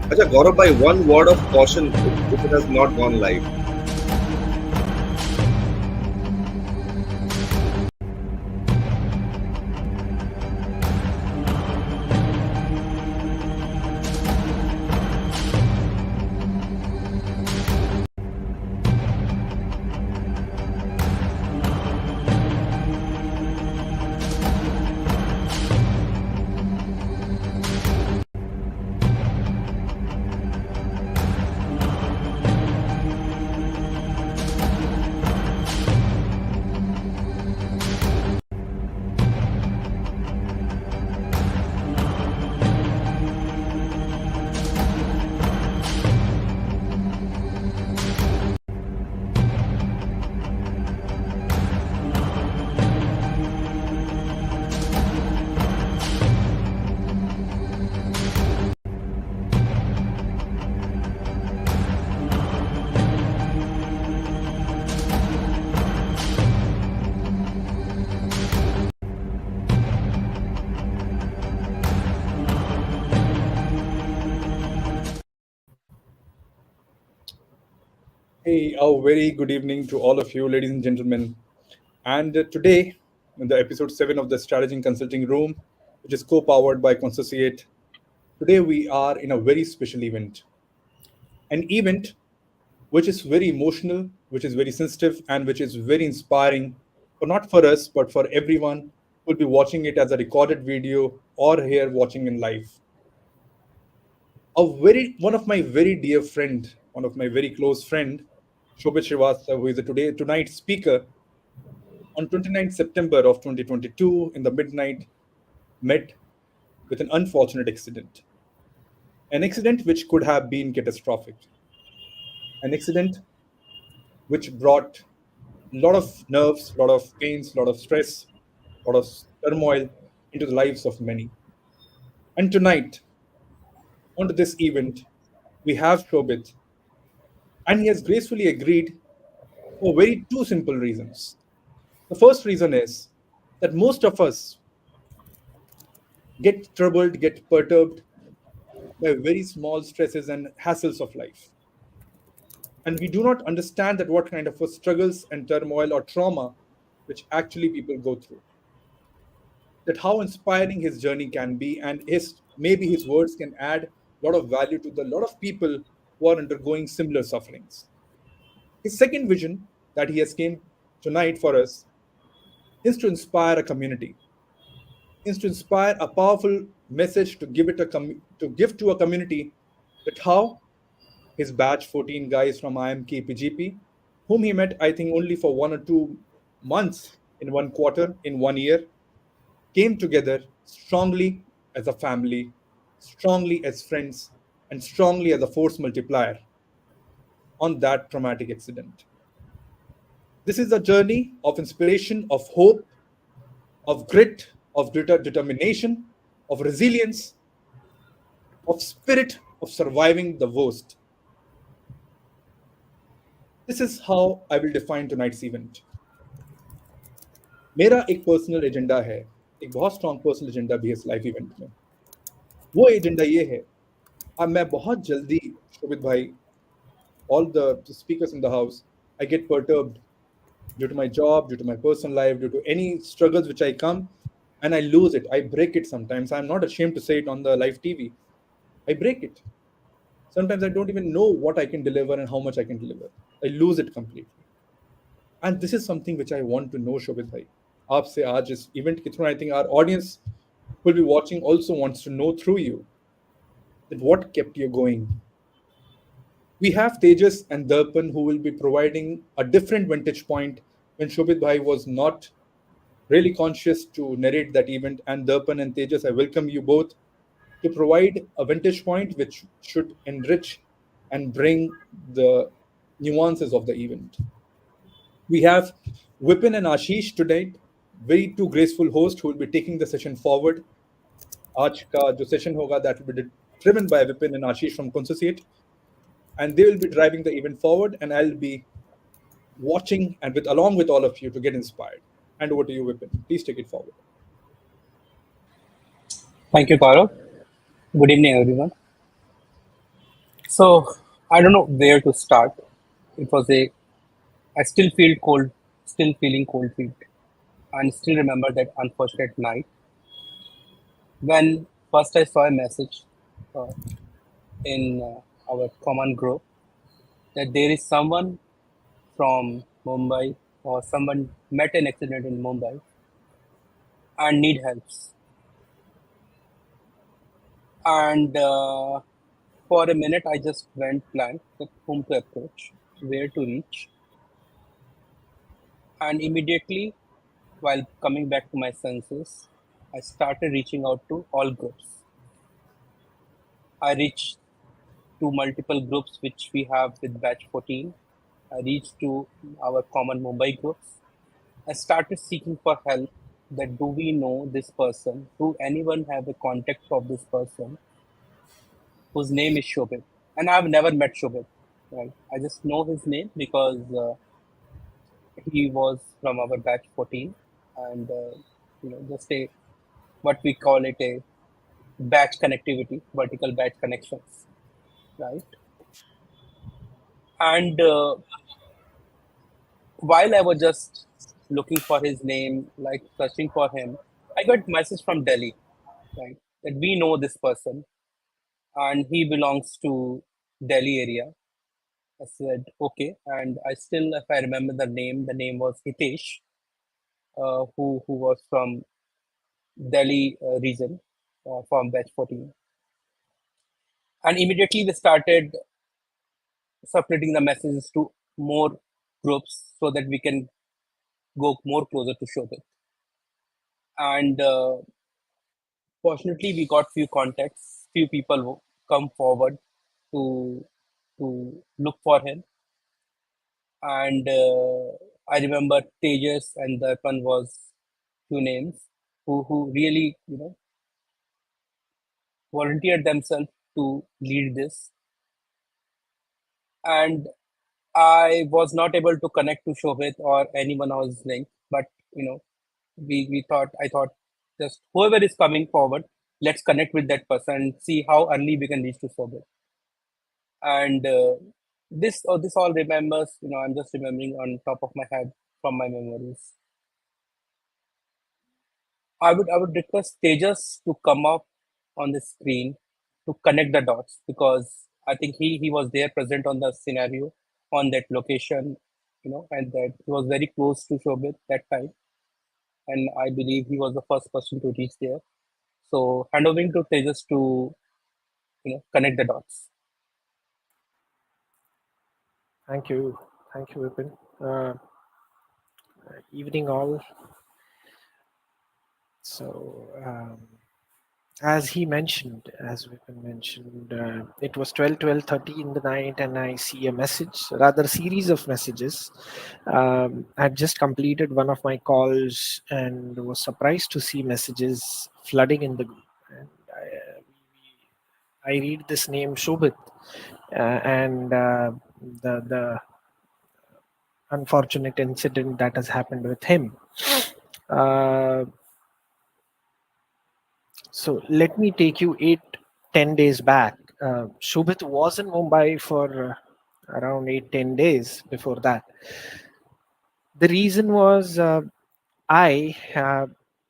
Acha, Gaurav, by one word of caution if it has not gone live. Hey, a very good evening to all of you, ladies and gentlemen. And today, in the episode 7 of the Strategy and Consulting Room, which is co powered by Consociate, today we are in a very special event. An event which is very emotional, which is very sensitive, and which is very inspiring, but not for us, but for everyone who will be watching it as a recorded video or here watching in live. One of my very dear friend, one of my very close friend, Shobhit Srivastava, who is a tonight's speaker, on 29th September of 2022 in the midnight met with an unfortunate accident. An accident which could have been catastrophic. An accident which brought a lot of nerves, a lot of pains, a lot of stress, a lot of turmoil into the lives of many. And tonight, onto this event, we have Shobit, and he has gracefully agreed for very two simple reasons. The first reason is that most of us get troubled, get perturbed by very small stresses and hassles of life. And we do not understand that what kind of struggles and turmoil or trauma which actually people go through. That how inspiring his journey can be, and his maybe his words can add a lot of value to the lot of people who are undergoing similar sufferings. His second vision that he has came tonight for us is to inspire a community, is to inspire a powerful message to to give to a community that how his batch 14 guys from IIMK EPGP, whom he met, I think, only for 1 or 2 months in one quarter, in 1 year, came together strongly as a family, strongly as friends, and strongly as a force multiplier on that traumatic accident. This is a journey of inspiration, of hope, of grit, of determination, of resilience, of spirit of surviving the worst. This is how I will define tonight's event. मेरा एक personal agenda है, एक बहुत strong personal agenda भी है इस live event में. वो एजेंडा ये है, अब मैं बहुत जल्दी शोभित भाई, all the speakers in the house, I get perturbed due to my job, due to my personal life, due to any struggles which I come, and I lose it. I break it sometimes. I'm not ashamed to say it on the live TV. I break it. Sometimes I don't even know what I can deliver and how much I can deliver. I lose it completely. And this is something which I want to know, Shobhit bhai. आपसे आज इस event के through, I think our audience who will be watching also wants to know through you that what kept you going. We have Tejas and Darpan who will be providing a different vantage point when Shobhit bhai was not really conscious to narrate that event. And Darpan and Tejas, I welcome you both to provide a vantage point which should enrich and bring the nuances of the event. We have Vipin and Ashish today, very two graceful hosts who will be taking the session forward. आज का जो session होगा, that will be driven by Vipin and Ashish from Consociate, and they will be driving the event forward, and I'll be watching and along with all of you to get inspired. And over to you, Vipin. Please take it forward. Thank you, Gaurav. Good evening, everyone. So I don't know where to start. It was a I still feel cold, still feeling cold feet, and still remember that unfortunate night when first I saw a message uh, in our common group that there is someone from Mumbai or someone met an accident in Mumbai and need helps. And for a minute, I just went blank with whom to approach, where to reach, and immediately, while coming back to my senses, I started reaching out to all groups. I reached to multiple groups which we have with Batch 14. I reached to our common Mumbai groups. I started seeking for help that do we know this person? Do anyone have a contact of this person whose name is Shobhit? And I've never met Shobhit. Right? I just know his name because he was from our batch 14, and just a what we call it a batch connectivity, vertical batch connections, right? And while I was just looking for his name, like searching for him, I got message from Delhi, right? That we know this person and he belongs to Delhi area. I said okay, and I still, if I remember the name was Hitesh, who was from Delhi region, from batch 14. And immediately we started separating the messages to more groups so that we can go more closer to Shobhit. And fortunately, we got few contacts, few people who come forward to look for him. And I remember Tejas and Darpan was two names who really volunteered themselves to lead this. And I was not able to connect to Shobhit or anyone else link, but you know, we thought I thought just whoever is coming forward, let's connect with that person and see how early we can reach to Shobhit. And this all remembers, I'm just remembering on top of my head from my memories. I would request Tejas to come up on the screen to connect the dots because I think he was there present on the scenario on that location, and that he was very close to Shobit that time, and I believe he was the first person to reach there. So hand over to Tejas to connect the dots. Thank you, Vipin. Evening all. So, as he mentioned, as Vipin mentioned, it was 12:30 in the night, and I see a message, rather series of messages. I had just completed one of my calls and was surprised to see messages flooding in the group. And I read this name Shobhit, and the unfortunate incident that has happened with him. Uh, so let me take you 8-10 days back. Shobhit was in Mumbai for around 8-10 days before that. The reason was I,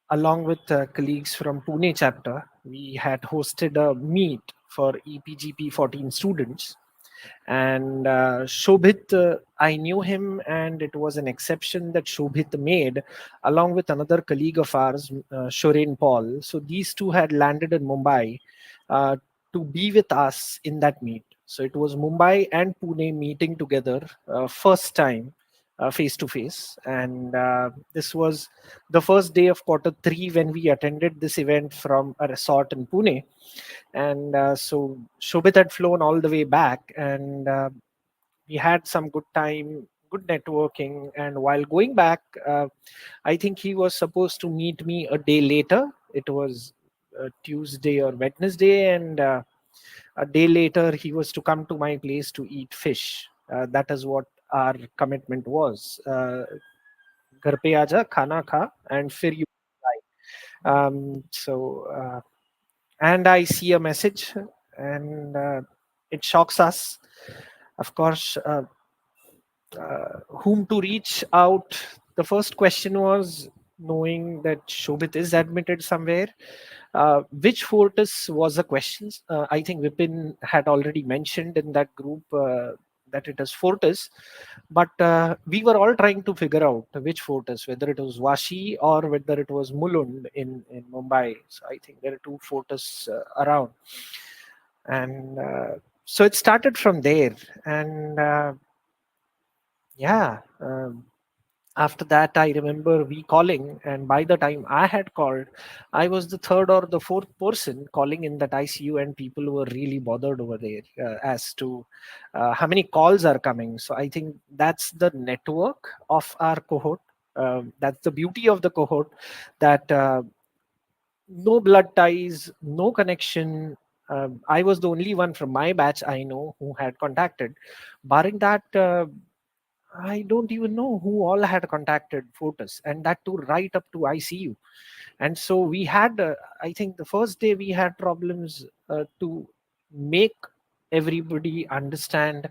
along with colleagues from Pune chapter, we had hosted a meet for EPGP 14 students. And Shobhit, I knew him, and it was an exception that Shobhit made, along with another colleague of ours, Shoren Paul. So these two had landed in Mumbai to be with us in that meet. So it was Mumbai and Pune meeting together, first time face to face. And this was the first day of quarter 3 when we attended this event from a resort in Pune. And so Shobhit had flown all the way back, and we had some good time, good networking. And while going back, I think he was supposed to meet me a day later. It was Tuesday or Wednesday, and a day later he was to come to my place to eat fish. That is what our commitment was. घर पे आजा खाना खा and फिर you fly. So and I see a message, and it shocks us. Of course, whom to reach out. The first question was, knowing that Shobhit is admitted somewhere. Which fortress was the question? I think Vipin had already mentioned in that group that it is fortress, but we were all trying to figure out which fortress, whether it was Vashi or whether it was Mulund in Mumbai. So I think there are two fortresses around, and so it started from there, and yeah. After that, I remember we calling, and by the time I had called, I was the third or the fourth person calling in that ICU, and people were really bothered over there as to how many calls are coming. So I think that's the network of our cohort. That's the beauty of the cohort, that no blood ties, no connection. I was the only one from my batch I know who had contacted. Barring that, I don't even know who all had contacted Fortis, and that too right up to ICU. And so we had, I think, the first day we had problems to make everybody understand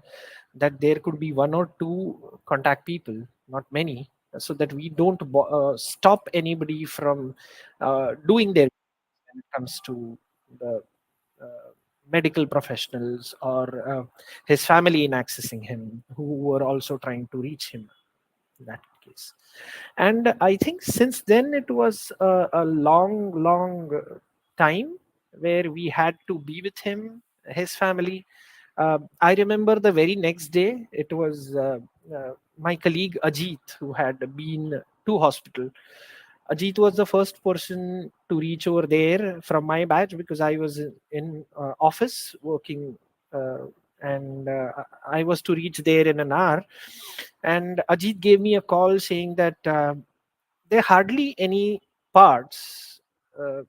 that there could be one or two contact people, not many, so that we don't stop anybody from doing their when it comes to the uh, medical professionals or his family in accessing him, who were also trying to reach him in that case. And I think since then it was a long time where we had to be with him, his family. I remember the very next day, it was my colleague Ajit who had been to hospital. Ajit was the first person to reach over there from my batch, because I was in office working, and I was to reach there in an hour. And Ajit gave me a call saying that there are hardly any parts uh,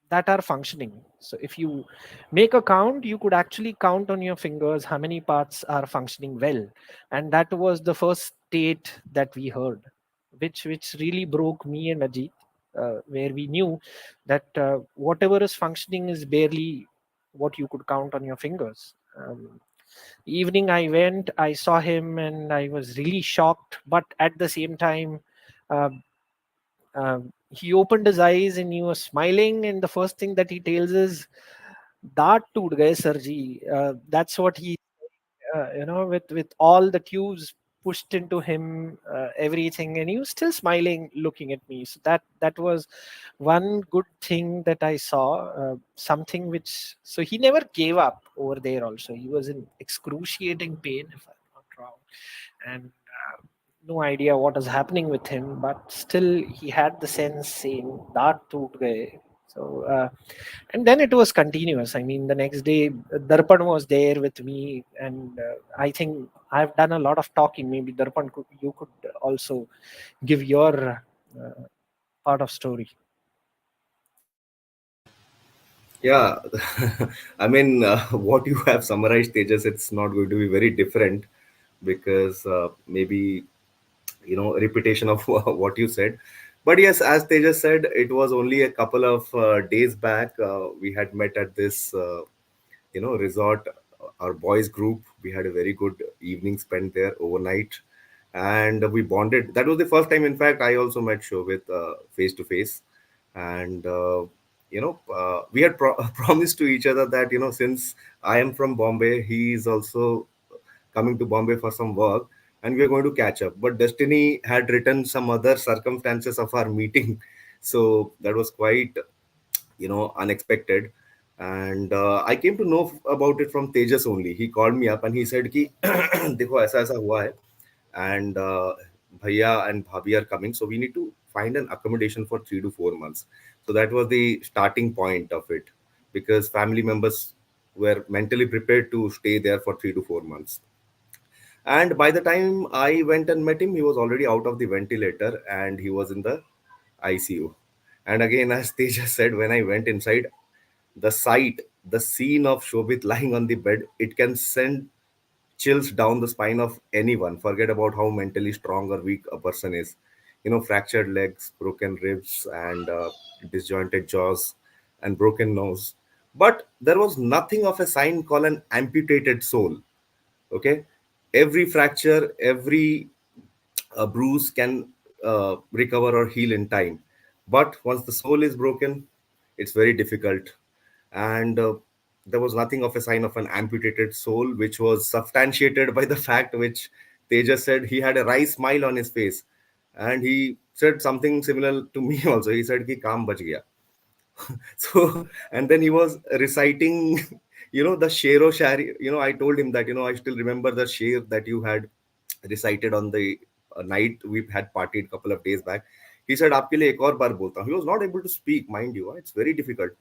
that are functioning. So if you make a count, you could actually count on your fingers how many parts are functioning well. And that was the first state that we heard, which really broke me and Ajit, where we knew that whatever is functioning is barely what you could count on your fingers. Evening I went, I saw him, and I was really shocked, but at the same time, uh, he opened his eyes and he was smiling, and the first thing that he tells is, "Daat toot gaye sir ji." That's what he, with all the tubes pushed into him, everything, and he was still smiling, looking at me. So that was one good thing that I saw. Something which, so he never gave up over there. Also, he was in excruciating pain, if I'm not wrong, and no idea what is happening with him, but still he had the sense saying that toot gaye. So and then it was continuous. I mean, the next day Darpan was there with me, and I think I've done a lot of talking. Maybe Darpan, you could also give your part of story. Yeah, I mean, what you have summarized, Tejas, it's not going to be very different because maybe repetition of what you said. But yes, as Tejas said, it was only a couple of days back. We had met at this resort, our boys group. We had a very good evening spent there overnight, and we bonded. That was the first time, in fact, I also met Shobhit face to face. And we had promised to each other that since I am from Bombay, he is also coming to Bombay for some work, and we are going to catch up. But destiny had written some other circumstances of our meeting, so that was quite unexpected. And I came to know about it from Tejas only. He called me up and he said कि देखो ऐसा ऐसा हुआ है, and भैया and bhabhi are coming, so we need to find an accommodation for 3 to 4 months. So that was the starting point of it, because family members were mentally prepared to stay there for 3 to 4 months. And by the time I went and met him, he was already out of the ventilator and he was in the ICU. And again, as Teja said, when I went inside, the sight, the scene of Shobhit lying on the bed, it can send chills down the spine of anyone. Forget about how mentally strong or weak a person is. Fractured legs, broken ribs, and disjointed jaws, and broken nose. But there was nothing of a sign called an amputated soul. Okay, every fracture, every bruise can recover or heal in time, but once the soul is broken, it's very difficult. And there was nothing of a sign of an amputated soul, which was substantiated by the fact which Tejas said. He had a wry smile on his face, and he said something similar to me also. He said ki kaam bach gaya. So, and then he was reciting, the shero shari. I told him that, I still remember the sher that you had recited on the night we had partied a couple of days back. He said, "आपके लिए एक और बार बोलता हूँ." He was not able to speak, mind you. It's very difficult.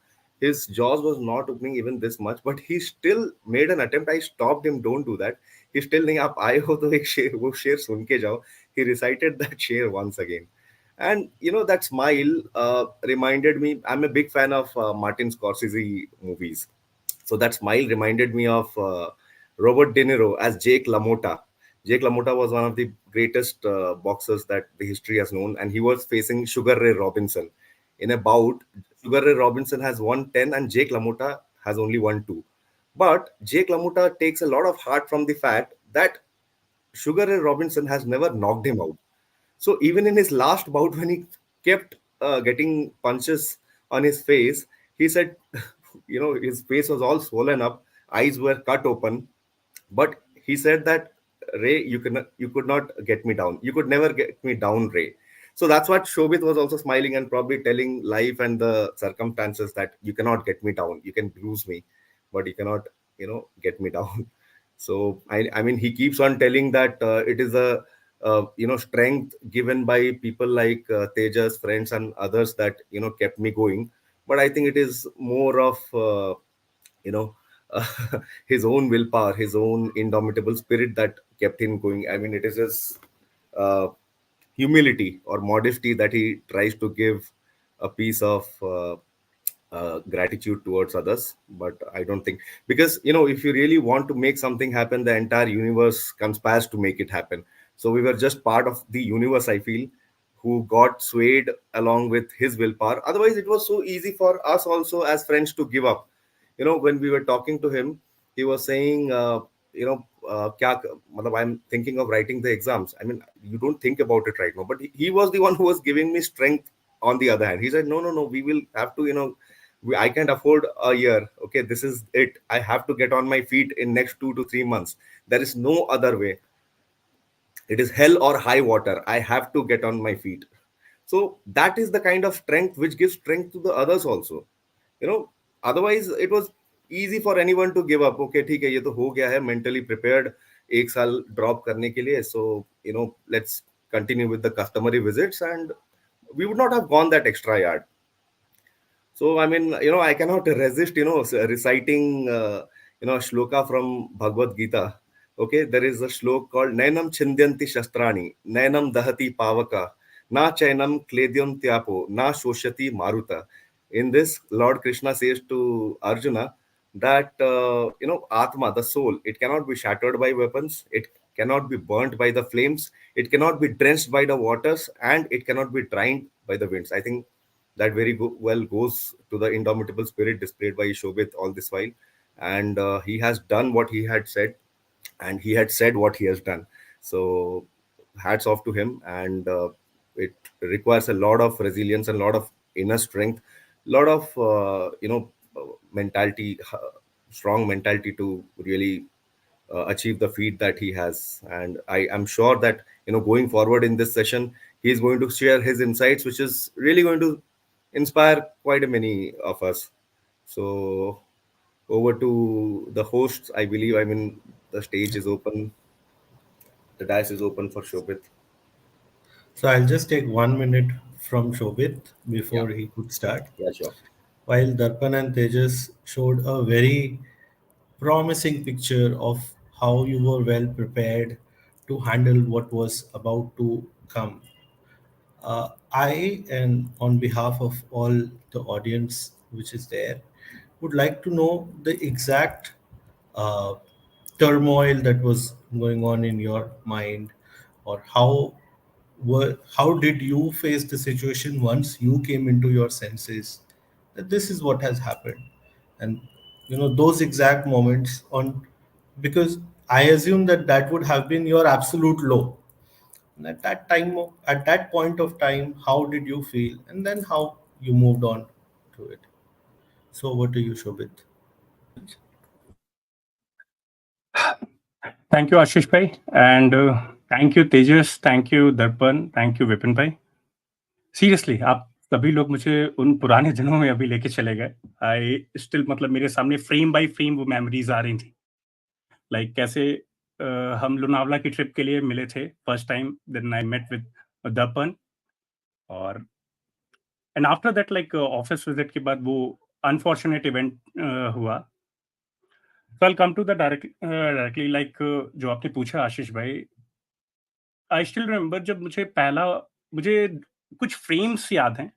His jaws was not opening even this much, but he still made an attempt. I stopped him. Don't do that. He still नहीं, आप आए हो तो एक शेर वो शेर सुन के जाओ. He recited that शेर once again. And that smile reminded me. I'm a big fan of Martin Scorsese movies, so that smile reminded me of Robert De Niro as Jake LaMotta. Jake LaMotta was one of the greatest boxers that the history has known, and he was facing Sugar Ray Robinson in a bout. Sugar Ray Robinson has won 10, and Jake LaMotta has only won 2. But Jake LaMotta takes a lot of heart from the fact that Sugar Ray Robinson has never knocked him out. So even in his last bout, when he kept getting punches on his face, he said, his face was all swollen up, eyes were cut open, but he said that, Ray, you could not get me down. You could never get me down, Ray. So that's what Shobit was also smiling and probably telling life and the circumstances that you cannot get me down. You can bruise me, but you cannot, get me down. So I mean, he keeps on telling that it is a strength given by people like Tejas, friends, and others that kept me going. But I think it is more of you know uh, his own willpower, his own indomitable spirit that kept him going. I mean, it is his uh, humility or modesty that he tries to give a piece of gratitude towards others. But I don't think, because if you really want to make something happen, the entire universe conspires to make it happen. So we were just part of the universe, I feel, who got swayed along with his willpower. Otherwise, it was so easy for us also as friends to give up. When we were talking to him, he was saying, kya, matlab, I'm thinking of writing the exams. I mean, you don't think about it right now, but he was the one who was giving me strength. On the other hand, he said, no, no, no, we will have to, I can't afford a year. Okay, this is it. I have to get on my feet in next 2 to 3 months. There is no other way. It is hell or high water. I have to get on my feet. So that is the kind of strength which gives strength to the others also. you know Otherwise it was easy for anyone to give up. Okay, ठीक है, ये तो हो गया है, mentally prepared एक साल drop करने के लिए. So let's continue with the customary visits, and we would not have gone that extra yard. So, I mean, I cannot resist, reciting, a shloka from Bhagavad Gita. Okay, there is a shlok called Nainam Chindyanti Shastrani, Nainam Dahati Pavaka, Na Chainam Kledyam Tyapo, Na Shoshati Maruta. In this, Lord Krishna says to Arjuna that, Atma, the soul, it cannot be shattered by weapons, it cannot be burnt by the flames, it cannot be drenched by the waters, and it cannot be dried by the winds. I think that very well goes to the indomitable spirit displayed by Shobit all this while. And he has done what he had said, and he had said what he has done. So, hats off to him. And it requires a lot of resilience and a lot of inner strength, a lot of, mentality, strong mentality to really achieve the feat that he has. And I am sure that going forward in this session, he is going to share his insights, which is really going to inspire quite a many of us. So over to the hosts, I believe. I mean, the stage is open, the dice is open for Shobit. So I'll just take 1 minute from Shobit Yeah, before he could start. yeah, sure. While Darpan and Tejas showed a very promising picture of how you were well prepared to handle what was about to come. I, and on behalf of all the audience which is there, would like to know the exact uh, turmoil that was going on in your mind, or how did you face the situation once you came into your senses that this is what has happened, And those exact moments on, because I assume that that would have been your absolute low. And at that time, at that point of time, how did you feel, and then how you moved on to it? So over to you, Shobit. Thank you, Ashish bhai, and thank you, Tejas, thank you, Darpan, thank you, Vipin bhai. Seriously आप सभी लोग मुझे उन पुराने दिनों में अभी लेके चले गए। आई स्टिल, मतलब मेरे सामने फ्रेम बाय फ्रेम वो मेमोरीज आ रही थी। लाइक कैसे हम लोनावला की ट्रिप के लिए मिले थे first time, then I met with Darpan, और and after that like office visit के बाद वो अनफॉर्चुनेट इवेंट हुआ। So I come to the directly like जो आपने पूछा आशीष भाई, आई स्टिल रिमेम्बर जब मुझे कुछ फ्रेम्स याद हैं।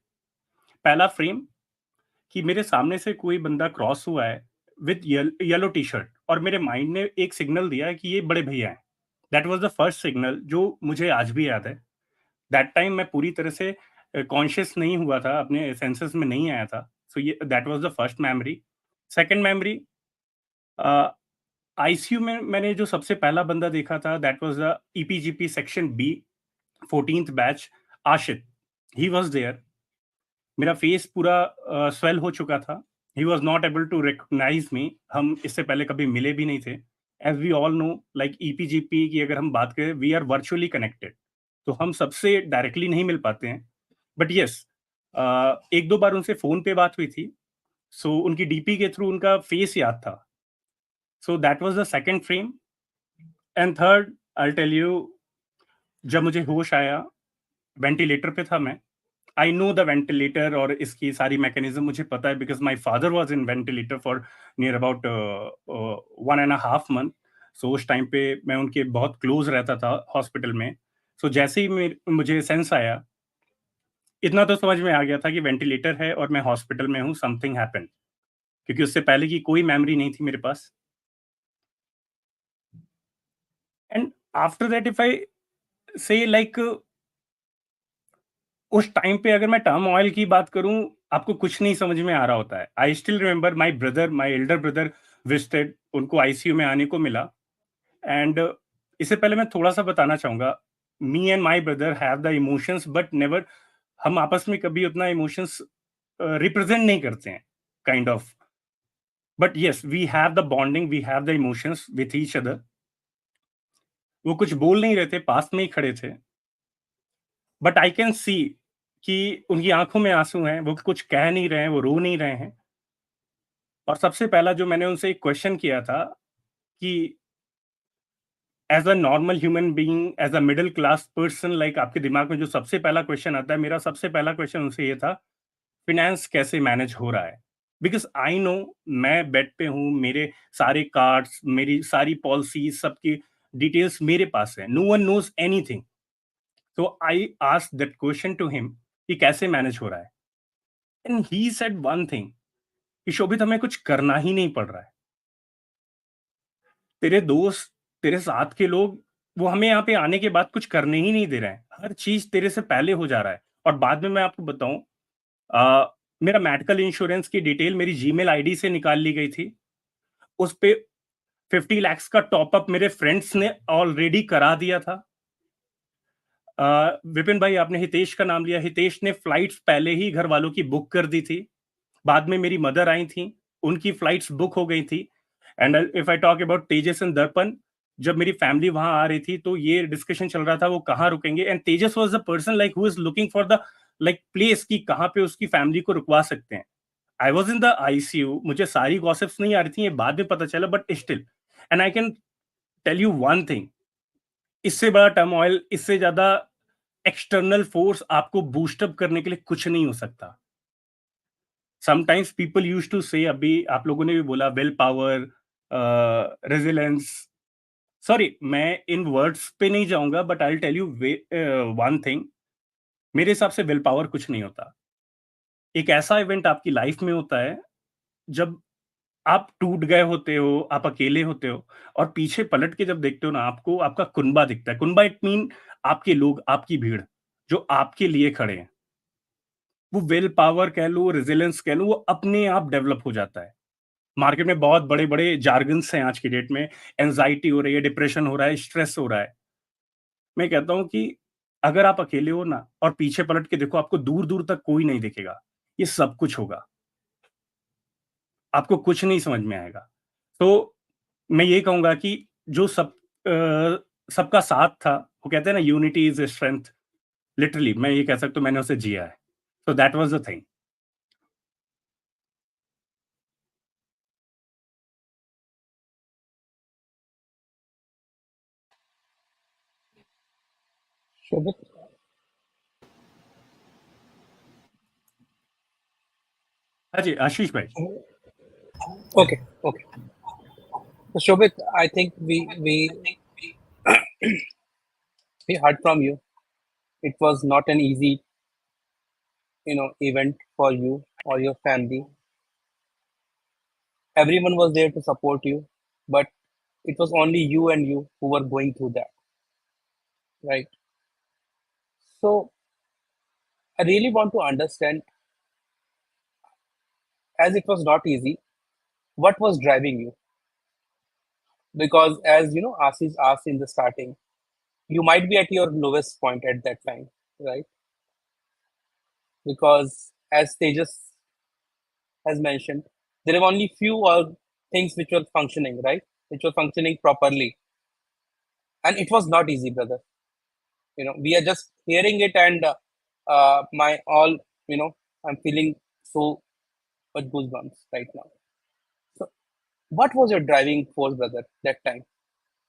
पहला फ्रेम कि मेरे सामने से कोई बंदा क्रॉस हुआ है विद येलो टी शर्ट, और मेरे माइंड ने एक सिग्नल दिया है कि ये बड़े भैया हैं। That was the first signal जो मुझे आज भी याद है। दैट टाइम मैं पूरी तरह से कॉन्शियस नहीं हुआ था, अपने सेंसेस में नहीं आया था। सो ये that was the first memory. Second memory, ICU में मैंने जो सबसे पहला बंदा देखा था, that was the EPGP section B 14th batch, Ashit. He was there. मेरा फेस पूरा स्वेल हो चुका था। He was not able to recognise me. हम इससे पहले कभी मिले भी नहीं थे। As we all know, like EPGP की अगर हम बात करें, वी आर वर्चुअली कनेक्टेड, तो हम सबसे डायरेक्टली नहीं मिल पाते हैं। बट यस, एक दो बार उनसे फोन पे बात हुई थी, सो उनकी डीपी के थ्रू उनका फेस याद था। So that was the second frame. And third, I tell you, जब मुझे होश आया, वेंटिलेटर पे था मैं। आई नो द वेंटिलेटर और इसकी सारी मैकेनिज्म मुझे पता है, because my father was in ventilator for near about 1.5 month। सो उस टाइम पे मैं उनके बहुत क्लोज रहता था हॉस्पिटल में। सो जैसे ही मुझे सेंस आया, इतना तो समझ में आ गया था कि वेंटिलेटर है और मैं हॉस्पिटल में हूँ, समथिंग हैपन, क्योंकि उससे पहले की कोई मेमोरी नहीं थी मेरे पास। And after that, if I say like, उस टाइम पे अगर मैं टर्म ऑयल की बात करूं, आपको कुछ नहीं समझ में आ रहा होता है। I still remember my elder brother visited, उनको आईसीयू में आने को मिला। एंड इससे पहले मैं थोड़ा सा बताना चाहूंगा, me and my brother have the emotions, but never, हम आपस में कभी उतना इमोशंस रिप्रेजेंट नहीं करते हैं, kind of. But yes, we have the bonding, we have the emotions with each other. वो कुछ बोल नहीं रहे थे, पास में ही खड़े थे, बट आई कैन सी कि उनकी आंखों में आंसू हैं, वो कुछ कह नहीं रहे हैं, वो रो नहीं रहे हैं। और सबसे पहला जो मैंने उनसे एक क्वेश्चन किया था कि as a normal human being, as a middle class person, like आपके दिमाग में जो सबसे पहला क्वेश्चन आता है, मेरा सबसे पहला क्वेश्चन उनसे ये था, फिनेंस कैसे मैनेज हो रहा है? बिकॉज आई नो, मैं बेड पे हूँ, मेरे सारे कार्ड्स, मेरी सारी पॉलिसीज, सबकी डिटेल्स मेरे पास है, नो वन नोज एनीथिंग। तो I asked that question to him कि कैसे मैनेज हो रहा है। And he said one thing कि शोभित, हमें कुछ करना ही नहीं पड़ रहा है। तेरे दोस्त, तेरे साथ के लोग, वो हमें यहाँ पे आने के बाद कुछ करने ही नहीं दे रहे हैं। हर चीज तेरे से पहले हो जा रहा है। और बाद में मैं आपको बताऊं, मेरा मेडिकल इंश्योरेंस की डिटेल मेरी जीमेल आईडी से निकाल ली गई थी। उस पे 50 lakhs का टॉपअप मेरे फ्रेंड्स ने ऑलरेडी करा दिया था। विपिन भाई, आपने हितेश का नाम लिया, हितेश ने फ्लाइट्स पहले ही घर वालों की बुक कर दी थी। बाद में मेरी मदर आई थी, उनकी फ्लाइट्स बुक हो गई थी। And if I talk about Tejas and दर्पण, जब मेरी फैमिली वहां आ रही थी तो ये डिस्कशन चल रहा था वो कहाँ रुकेंगे। And Tejas was the person like who is looking for the like place कि कहाँ पे उसकी फैमिली को रुकवा सकते हैं। I was in the ICU, मुझे सारी गॉसिप्स नहीं आ रही थी, ये बाद में पता चला, but still. And I can tell you one thing, इससे बड़ा टर्मोइल, इससे ज्यादा एक्सटर्नल फोर्स आपको बूस्टअप करने के लिए कुछ नहीं हो सकता। समटाइम्स पीपल यूज टू से, अभी आप लोगों ने भी बोला, विल पावर, रेजिलेंस। सॉरी, मैं इन वर्ड्स पे नहीं जाऊंगा, but I tell you one thing, मेरे हिसाब से विल पावर कुछ नहीं होता। एक ऐसा इवेंट आपकी लाइफ में होता है जब आप टूट गए होते हो, आप अकेले होते हो, और पीछे पलट के जब देखते हो ना, आपको आपका कुनबा दिखता है। कुनबा इट मीन आपके लोग, आपकी भीड़, जो आपके लिए खड़े हैं। वो विल पावर कह लो, रेजिलेंस कह लो, वो अपने आप डेवलप हो जाता है। मार्केट में बहुत बड़े-बड़े जार्गन्स हैं आज की डेट में, एंग्जायटी हो रही है, डिप्रेशन हो रहा है, स्ट्रेस हो रहा है। मैं कहता हूँ कि अगर आप अकेले हो ना और पीछे पलट के देखो, आपको दूर-दूर तक कोई नहीं दिखेगा। ये सब कुछ होगा। आपको कुछ नहीं समझ में आएगा। तो मैं ये कहूँगा कि जो सबका साथ था, वो कहते हैं ना, unity is a strength. Literally मैं ये कह सकता हूँ, मैंने उसे जिया है। So that was the thing. Shobhit? हाँ जी, आशीष भाई। Okay, okay. So Shobhit, I think we heard from you. It was not an easy, event for you or your family. Everyone was there to support you, but it was only you and you who were going through that, right? So I really want to understand, as it was not easy, what was driving you? Because as you know, Ashish asked in the starting, you might be at your lowest point at that time, right? Because as Tejas has mentioned, there are only few things which were functioning, right? Which were functioning properly. And it was not easy, brother. We are just hearing it, and my all, I'm feeling so much goosebumps right now. So, what was your driving force, brother, that time?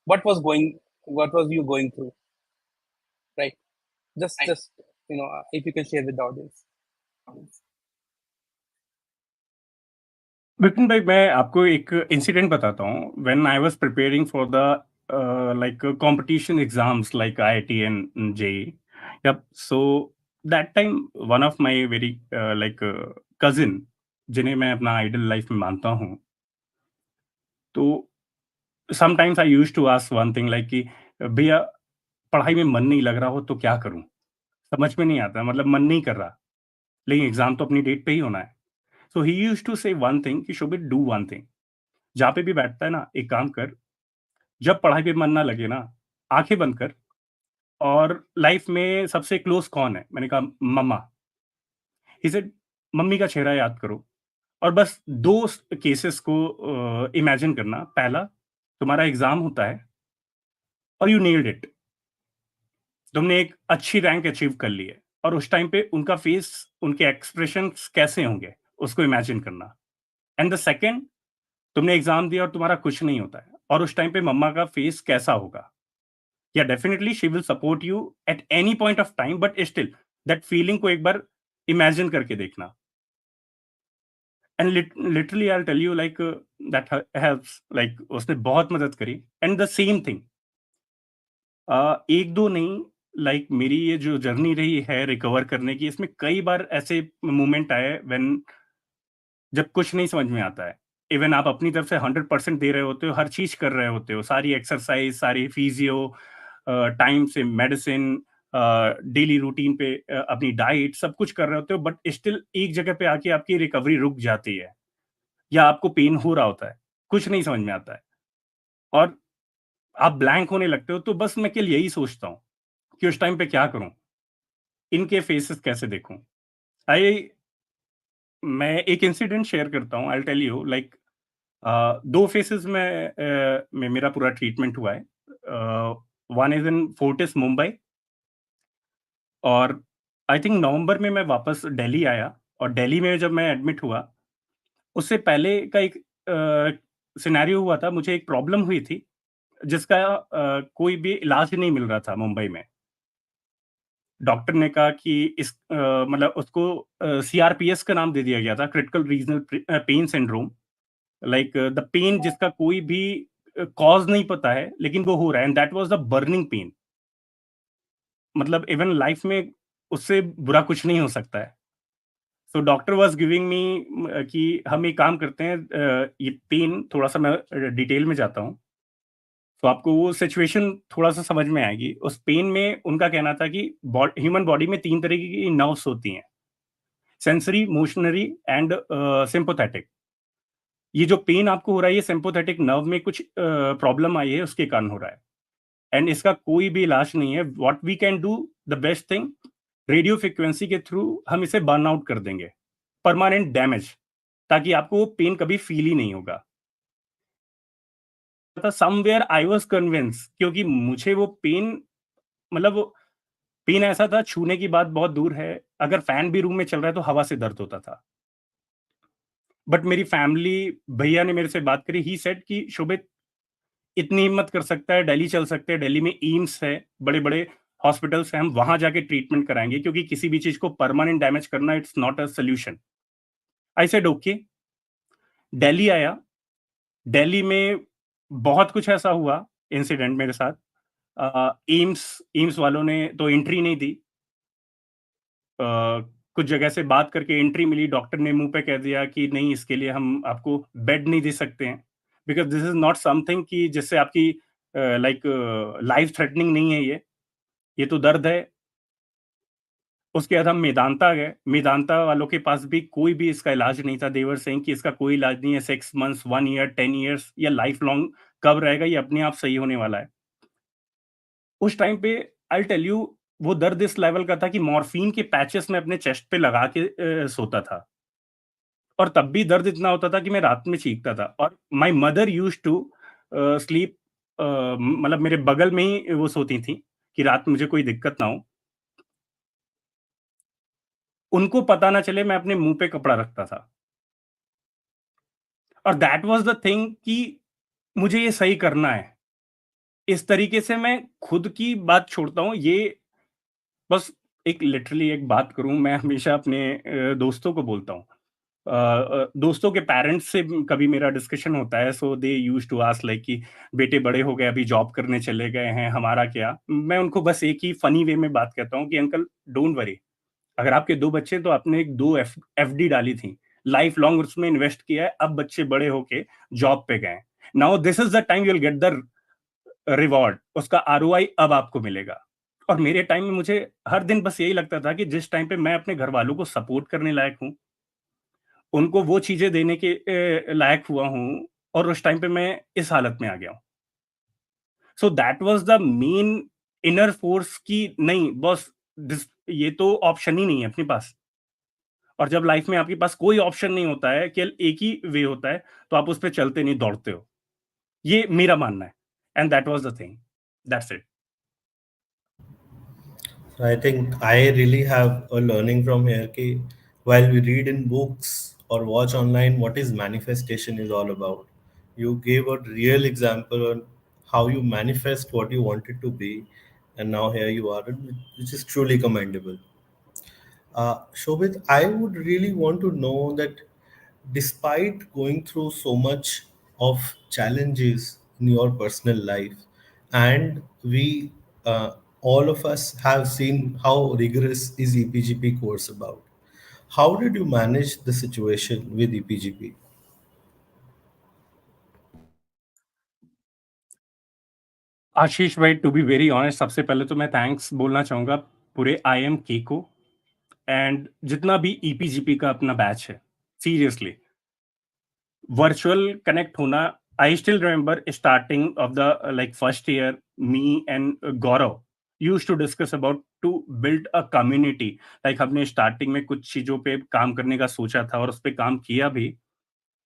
What was you going through, right? Just, if you can share with the audience. Vipin भाई, मैं आपको एक incident बताता हूँ। When I was preparing for the like competition exams like IIT and JEE, yup, so that time one of my very like cousin, जिन्हें मैं अपना idol life में मानता हूँ, तो sometimes I used to ask one thing like कि भैया, पढ़ाई में मन नहीं लग रहा हो तो क्या करूँ? समझ में नहीं आता, मतलब मन नहीं कर रहा, लेकिन एग्जाम तो अपनी डेट पे ही होना है। सो ही यूज्ड टू से वन थिंग कि शोभित, डू वन थिंग, जहाँ पे भी बैठता है ना, एक काम कर, जब पढ़ाई पे मन ना लगे ना, आँखें बंद कर, और लाइफ में सबसे क्लोज़ कौन है? मैंने कहा मम्मा। ही सेड, मम्मी का चेहरा याद करो और बस 2 केसेस को इमेजिन करना। पहला, तुम्हारा एग्ज़ाम होता है और यू नेल्ड इट। तुमने एक अच्छी रैंक अचीव कर ली है और उस टाइम पे उनका फेस, उनके एक्सप्रेशंस कैसे होंगे, उसको इमेजिन करना। एंड द सेकंड, तुमने एग्ज़ाम दिया और तुम्हारा कुछ नहीं होता है और उस टाइम पे मम्मा का फेस कैसा होगा? Yeah, definitely she will support you at any point of time, but still that feeling को एक बार imagine करके देखना। And literally I'll tell you like that helps, like उसने बहुत मदद करी। And the same thing, एक दो नहीं, like मेरी ये जो जर्नी रही है रिकवर करने की, इसमें कई बार ऐसे मोमेंट आए when जब कुछ नहीं समझ में आता है। इवन आप अपनी तरफ से 100% दे रहे होते हो, हर चीज़ कर रहे होते हो, सारी एक्सरसाइज़, सारी फिजियो, टाइम से मेडिसिन, डेली रूटीन पे अपनी डाइट, सब कुछ कर रहे होते हो, बट स्टिल एक जगह पे आके आपकी रिकवरी रुक जाती है या आपको पेन हो रहा होता है, कुछ नहीं समझ में आता है और आप ब्लैंक होने लगते हो। तो बस मैं केवल यही सोचता हूँ कि उस टाइम पे क्या करूँ? इनके फेसेस कैसे देखूँ? आई मैं एक इंसिडेंट शेयर करता हूँ, I will tell you like 2 phases में मेरा पूरा ट्रीटमेंट हुआ है। One is in Fortis Mumbai, और आई थिंक नवंबर में मैं वापस दिल्ली आया और दिल्ली में जब मैं एडमिट हुआ, उससे पहले का एक सिनेरियो हुआ था। मुझे एक प्रॉब्लम हुई थी जिसका कोई भी इलाज नहीं मिल रहा था मुंबई में। डॉक्टर ने कहा कि मतलब उसको सीआरपीएस का नाम दे दिया गया था, critical regional pain syndrome. Like the pain जिसका कोई भी कॉज़ नहीं पता है, लेकिन वो हो रहा है, and that was the burning pain. मतलब इवन लाइफ में उससे बुरा कुछ नहीं हो सकता है। So doctor was giving me कि हम एक काम करते हैं, ये पेन थोड़ा-सा मैं डिटेल में जाता हूँ, तो आपको वो सिचुएशन थोड़ा-सा समझ में आएगी। उस पेन में उनका कहना था कि ह्यूमन बॉडी में 3 तरीके की नर्व्स होती हैं, सेंसरी, मोशनरी एंड सिम्पैथेटिक। ये जो पेन आपको हो रहा है ये सिंपैथेटिक नर्व में कुछ प्रॉब्लम आई है उसके कारण हो रहा है एंड इसका कोई भी इलाज नहीं है. What we can do, the best thing, radio frequency के थ्रू हम इसे बर्न आउट कर देंगे, परमानेंट डैमेज, ताकि आपको वो पेन कभी फील ही नहीं होगा. समवेयर आई वाज कन्विंस, क्योंकि मुझे वो पेन, मतलब वो पेन ऐसा था, छूने की बात बहुत दूर है, अगर फैन भी रूम में चल रहा है तो हवा से दर्द होता था. बट मेरी फैमिली, भैया ने मेरे से बात करी, ही सेड कि शोभित इतनी हिम्मत कर सकता है, दिल्ली चल सकते हैं, दिल्ली में एम्स है, बड़े बड़े हॉस्पिटल्स हैं, हम वहां जाके ट्रीटमेंट कराएंगे, क्योंकि किसी भी चीज को परमानेंट डैमेज करना it's not a solution. I said okay. Delhi आया. दिल्ली में बहुत कुछ ऐसा हुआ इंसिडेंट मेरे साथ. एम्स एम्स वालों ने तो एंट्री नहीं दी. कुछ जगह से बात करके एंट्री मिली, डॉक्टर ने मुंह पे कह दिया कि नहीं, इसके लिए हम आपको बेड नहीं दे सकते हैं, because this is not something कि जिससे आपकी लाइक लाइफ थ्रेटनिंग नहीं है, ये तो दर्द है. उसके बाद हम मेदांता गए. मेदांता वालों के पास भी कोई भी इसका इलाज नहीं था. देवर सेइंग कि इसका कोई इलाज नहीं है, 6 मंथ्स, 1 ईयर, 10 ईयर्स या लाइफ लॉन्ग कब रहेगा, ये अपने आप सही होने वाला है. उस टाइम पे आई टेल यू, वो दर्द इस लेवल का था कि मॉर्फिन के पैचेस में अपने चेस्ट पे लगा के सोता था, और तब भी दर्द इतना होता था कि मैं रात में चीखता था. और my mother used to sleep, मतलब मेरे बगल में ही वो सोती थी कि रात में मुझे कोई दिक्कत ना हो. उनको पता ना चले मैं अपने मुंह पे कपड़ा रखता था, और दैट वाज द थिंग कि मुझे ये सही करना है. इस तरीके से मैं खुद की बात छोड़ता हूँ. ये बस एक लिटरली एक बात करूँ, मैं हमेशा अपने दोस्तों को बोलता हूँ. दोस्तों के पेरेंट्स से कभी मेरा डिस्कशन होता है, so they used to ask like कि बेटे बड़े हो गए, अभी जॉब करने चले गए हैं, हमारा क्या? मैं उनको बस एक ही फनी वे में बात कहता हूँ कि अंकल डोंट वरी, अगर आपके 2 बच्चे हैं तो आपने एक 2 एफडी डाली थी, लाइफ लॉन्ग उसमें इन्वेस्ट किया है, अब बच्चे बड़े होके जॉब पे गए. Now this is the time you will get the reward, उसका आरओआई अब आपको मिलेगा. और मेरे टाइम में मुझे हर दिन बस यही लगता था कि जिस टाइम पे मैं अपने घर वालों को सपोर्ट करने लायक हूँ, उनको वो चीजें देने के लायक हुआ हूँ, और उस टाइम पे मैं इस हालत में आ गया हूँ. सो that was the main inner force कि नहीं बॉस, ये तो ऑप्शन ही नहीं है अपने पास. और जब लाइफ में आपके पास कोई ऑप्शन नहीं होता है, केवल एक ही वे होता है, तो आप उस पे चलते नहीं, दौड़ते हो. ये मेरा मानना है. And that was the thing. That's it. I think I really have a learning from here. Ki while we read in books or watch online, what is manifestation is all about. You gave a real example on how you manifest what you wanted to be, and now here you are, which is truly commendable. Shobit, I would really want to know that despite going through so much of challenges in your personal life, and we all of us have seen how rigorous is EPGP course about. How did you manage the situation with EPGP? आशीष भाई, to be very honest, सबसे पहले तो मैं thanks बोलना चाहूंगा पूरे IIMK को, and जितना भी ईपीजीपी का अपना बैच है. सीरियसली, वर्चुअल कनेक्ट होना, I still remember starting of the like first year, me and Gaurav used to discuss about to build a community. Like हमने स्टार्टिंग में कुछ चीजों पे काम करने का सोचा था और उस पे काम किया भी.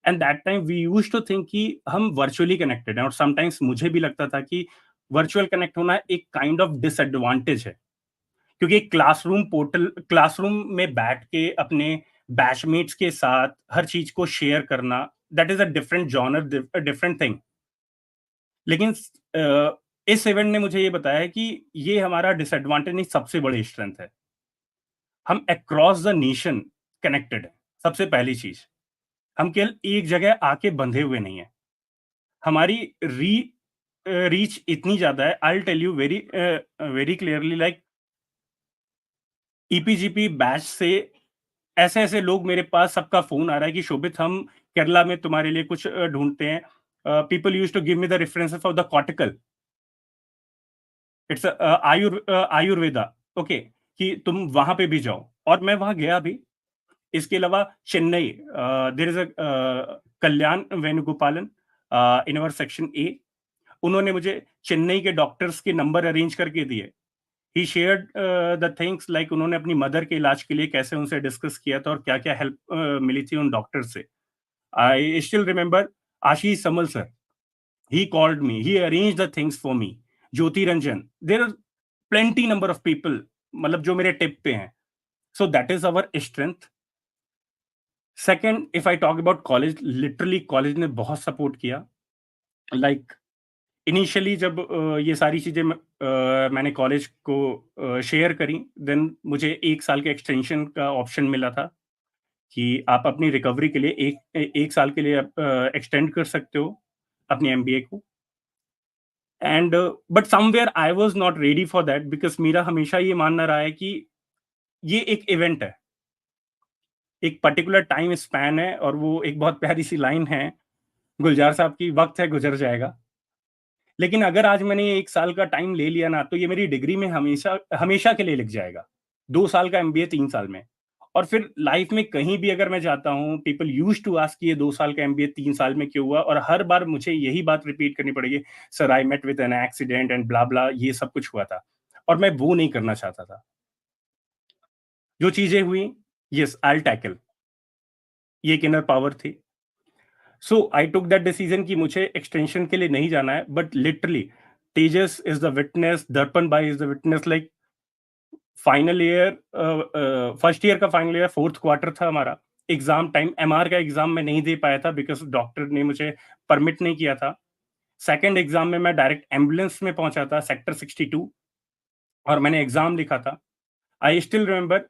And that time we used to think कि हम वर्चुअली कनेक्टेड हैं, और समटाइम्स मुझे भी लगता था कि वर्चुअल कनेक्ट होना एक काइंड ऑफ डिसएडवांटेज है, क्योंकि क्लासरूम में बैठ के अपने बैचमेट्स के साथ हर चीज को शेयर करना, that is a different genre, different thing. लेकिन इस इवेंट ने मुझे ये बताया कि ये हमारा डिसएडवांटेज नहीं, सबसे बड़ी स्ट्रेंथ है. हम अक्रॉस द नेशन कनेक्टेड है. सबसे पहली चीज, हम केवल एक जगह आके बंधे हुए नहीं है. हमारी रीच इतनी ज्यादा है. I tell you very very clearly, like EPGP batch से ऐसे ऐसे लोग, मेरे पास सबका फोन आ रहा है कि शोभित, हम केरला में तुम्हारे लिए कुछ ढूंढते हैं. People use to give me the references of the cortical. It's Ayurveda. Okay, कि तुम वहां पे भी जाओ, और मैं वहां गया भी. इसके अलावा Chennai, there is a Kalyan Venugopalan in our section A, उन्होंने मुझे चेन्नई के डॉक्टर्स के नंबर अरेंज करके दिए. ही शेयर्ड द थिंग्स लाइक उन्होंने अपनी मदर के इलाज के लिए कैसे उनसे डिस्कस किया था और क्या-क्या हेल्प मिली थी उन डॉक्टर से. I still remember Ashish Samal sir, he called me, he arranged the things for me. Jyoti Ranjan, there are plenty number of people, मतलब जो मेरे टिप पे हैं. So that is our strength. Second, if I talk about college, literally college ने बहुत support किया. Like initially जब ये सारी चीजें मैंने कॉलेज को शेयर करी, देन मुझे 1 साल के एक्सटेंशन का ऑप्शन मिला था कि आप अपनी रिकवरी के लिए 1 साल के लिए एक्सटेंड कर सकते हो अपनी एमबीए को. And but somewhere I was not ready for that, because मेरा हमेशा ये मानना रहा है कि ये एक इवेंट है, एक पर्टिकुलर टाइम स्पैन है, और वो एक बहुत प्यारी सी लाइन है गुलजार साहब की, वक्त है गुजर जाएगा. लेकिन अगर आज मैंने 1 साल का टाइम ले लिया ना, तो ये मेरी डिग्री में हमेशा हमेशा के लिए लिख जाएगा. 2 साल का एमबीए 3 साल में. और फिर लाइफ में कहीं भी अगर मैं जाता हूँ, पीपल यूज्ड टू आस्क ये 2 साल का एमबीए 3 साल में क्यों हुआ, और हर बार मुझे यही बात रिपीट करनी पड़ेगी, sir I met with an accident and blah blah, ये सब कुछ हुआ था, और मैं वो नहीं करना चाहता था. जो चीजें हुई, यस आई टैकल, ये एक इनर पावर थी. सो आई टुक दैट डिसीजन कि मुझे एक्सटेंशन के लिए नहीं जाना है. But literally Tejas is the witness, दर्पण भाई is the witness. Like final year, first year का फाइनल ईयर, 4th क्वार्टर था हमारा. एग्जाम टाइम, एमआर का एग्जाम मैं नहीं दे पाया था बिकॉज डॉक्टर ने मुझे परमिट नहीं किया था. सेकंड एग्जाम में मैं डायरेक्ट एम्बुलेंस में पहुंचा था, सेक्टर 62, और मैंने एग्जाम लिखा था. आई स्टिल रिमेंबर,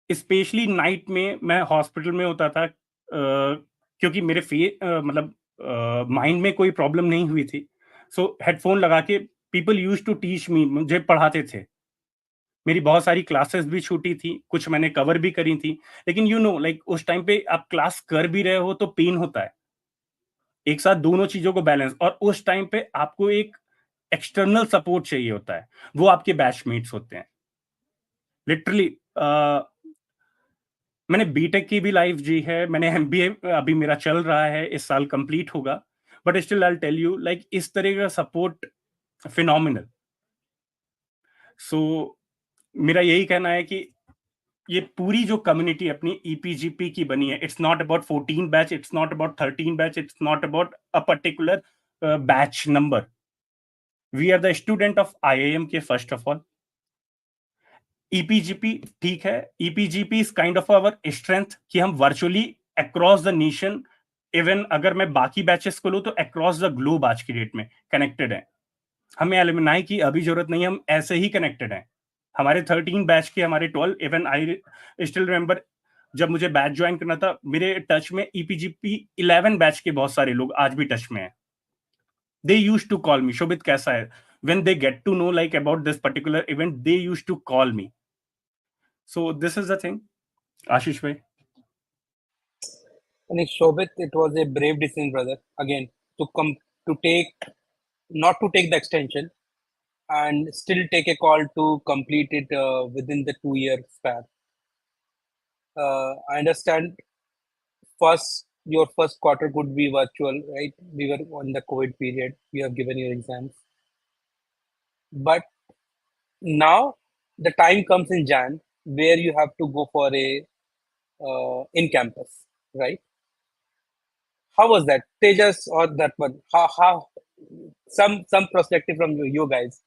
स्पेशली नाइट में मैं हॉस्पिटल में होता था, क्योंकि मेरे मतलब माइंड में कोई प्रॉब्लम नहीं हुई थी. सो हेडफोन लगा के people use to teach me, मुझे पढ़ाते थे. मेरी बहुत सारी क्लासेस भी छूटी थी, कुछ मैंने कवर भी करी थी. लेकिन यू नो लाइक उस टाइम पे आप क्लास कर भी रहे हो तो पेन होता है. एक साथ दोनों चीजों को बैलेंस, और उस टाइम पे आपको एक एक्सटर्नल सपोर्ट चाहिए होता है, वो आपके बैचमेट्स होते हैं. लिटरली मैंने बीटेक की भी लाइफ जी है, मैंने एमबीए अभी मेरा चल रहा है, इस साल कंप्लीट होगा. But still I tell you, like इस तरह का सपोर्ट फिनोमिनल. सो मेरा यही कहना है कि ये पूरी जो कम्युनिटी अपनी ईपीजीपी की बनी है, it's not about 14 batch, it's not about 13 batch, it's not about a particular batch number. We are the student of IIM K, first of all. EPGP ठीक है, EPGP is kind of our strength कि हम virtually across the nation, even अगर मैं बाकी batches को लूं तो अक्रॉस द ग्लोब आज की डेट में कनेक्टेड है. हमें एलुमनाई की अभी जरूरत नहीं है, हम ऐसे ही कनेक्टेड हैं. हमारे 13 बैच के, हमारे 12, इवन आई स्टिल रिमेंबर जब मुझे बैच ज्वाइन करना था, मेरे टच में ईपीजीपी 11 बैच के बहुत सारे लोग आज भी टच में हैं. They used to call me, Shobhit कैसा है? When they get to know like about this particular event, they used to call me. So this is the thing. Ashish bhai. And Shobhit, it was a brave decision, brother. Again, to come to take, not to take the extension, and still take a call to complete it within the 2 year span. I understand. Your first quarter could be virtual, right? We were on the COVID period. You have given your exams, but now the time comes in Jan where you have to go for a in campus, right? How was that, Tejas, or that one? How some perspective from you guys?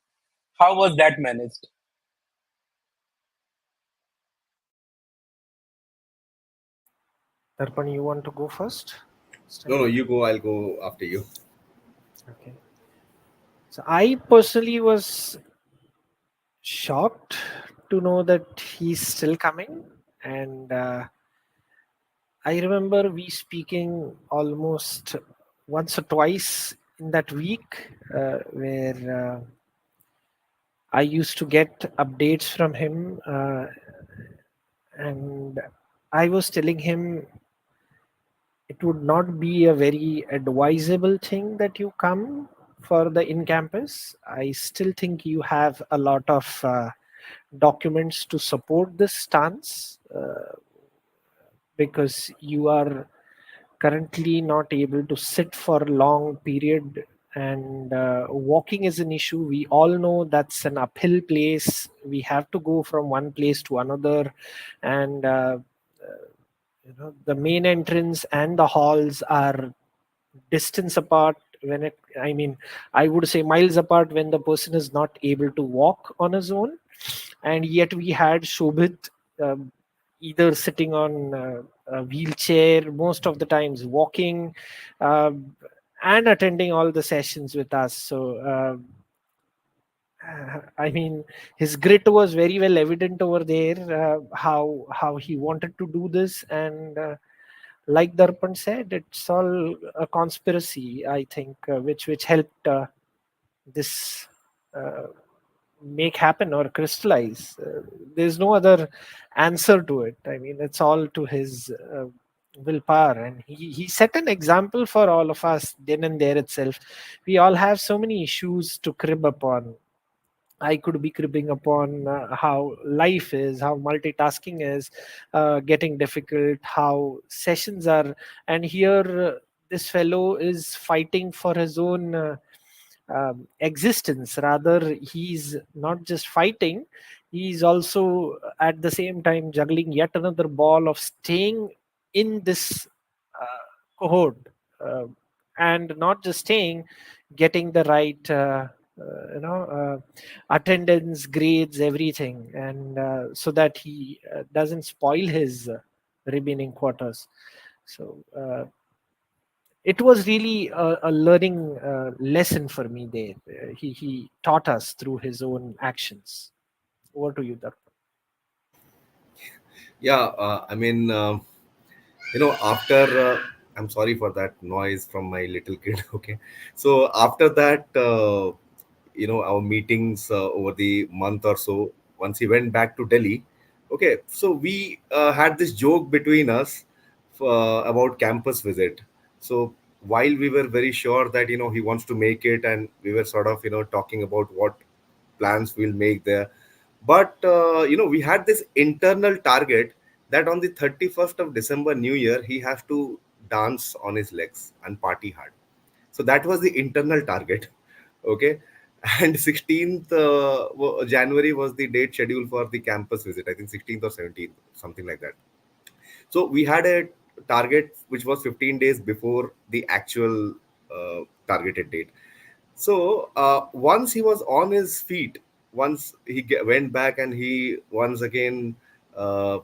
How was that managed? Darpan, you want to go first? No, you go. I'll go after you. Okay. So I personally was shocked to know that he's still coming, and I remember we speaking almost once or twice in that week, where I used to get updates from him, and I was telling him it would not be a very advisable thing that you come for the in campus. I still think you have a lot of documents to support this stance. because you are currently not able to sit for a long period, and walking is an issue. We all know that's an uphill place. We have to go from one place to another, and the main entrance and the halls are distance apart. When it I mean, I would say miles apart, when the person is not able to walk on his own. And yet we had Shobhit, either sitting on a wheelchair, most of the times walking, uh, and attending all the sessions with us. So I mean, his grit was very well evident over there. How he wanted to do this, and like Darpan said, it's all a conspiracy, I think, which helped this uh, make happen or crystallize. There's no other answer to it. I mean, it's all to his willpower, and he set an example for all of us then and there itself. We all have so many issues to crib upon. I could be cribbing upon how life is, how multitasking is getting difficult, how sessions are. And here, this fellow is fighting for his own existence. Rather, he's not just fighting, he's also at the same time juggling yet another ball of staying in this cohort, uh, and not just staying, getting the right attendance, grades, everything, and so that he doesn't spoil his remaining quarters. So it was really a learning lesson for me there. He taught us through his own actions. Over to you, Darpan. Yeah, I mean, after I'm sorry for that noise from my little kid. Okay, so after that, our meetings over the month or so, once he went back to Delhi. Okay, so we had this joke between us about campus visit. So while we were very sure that he wants to make it, and we were sort of talking about what plans we'll make there, but we had this internal target that on the 31st of December, New Year, he has to dance on his legs and party hard. So that was the internal target. Okay. And 16th January was the date scheduled for the campus visit. I think 16th or 17th, something like that. So we had a target which was 15 days before the actual targeted date. So once he was on his feet, once he went back and he once again uh,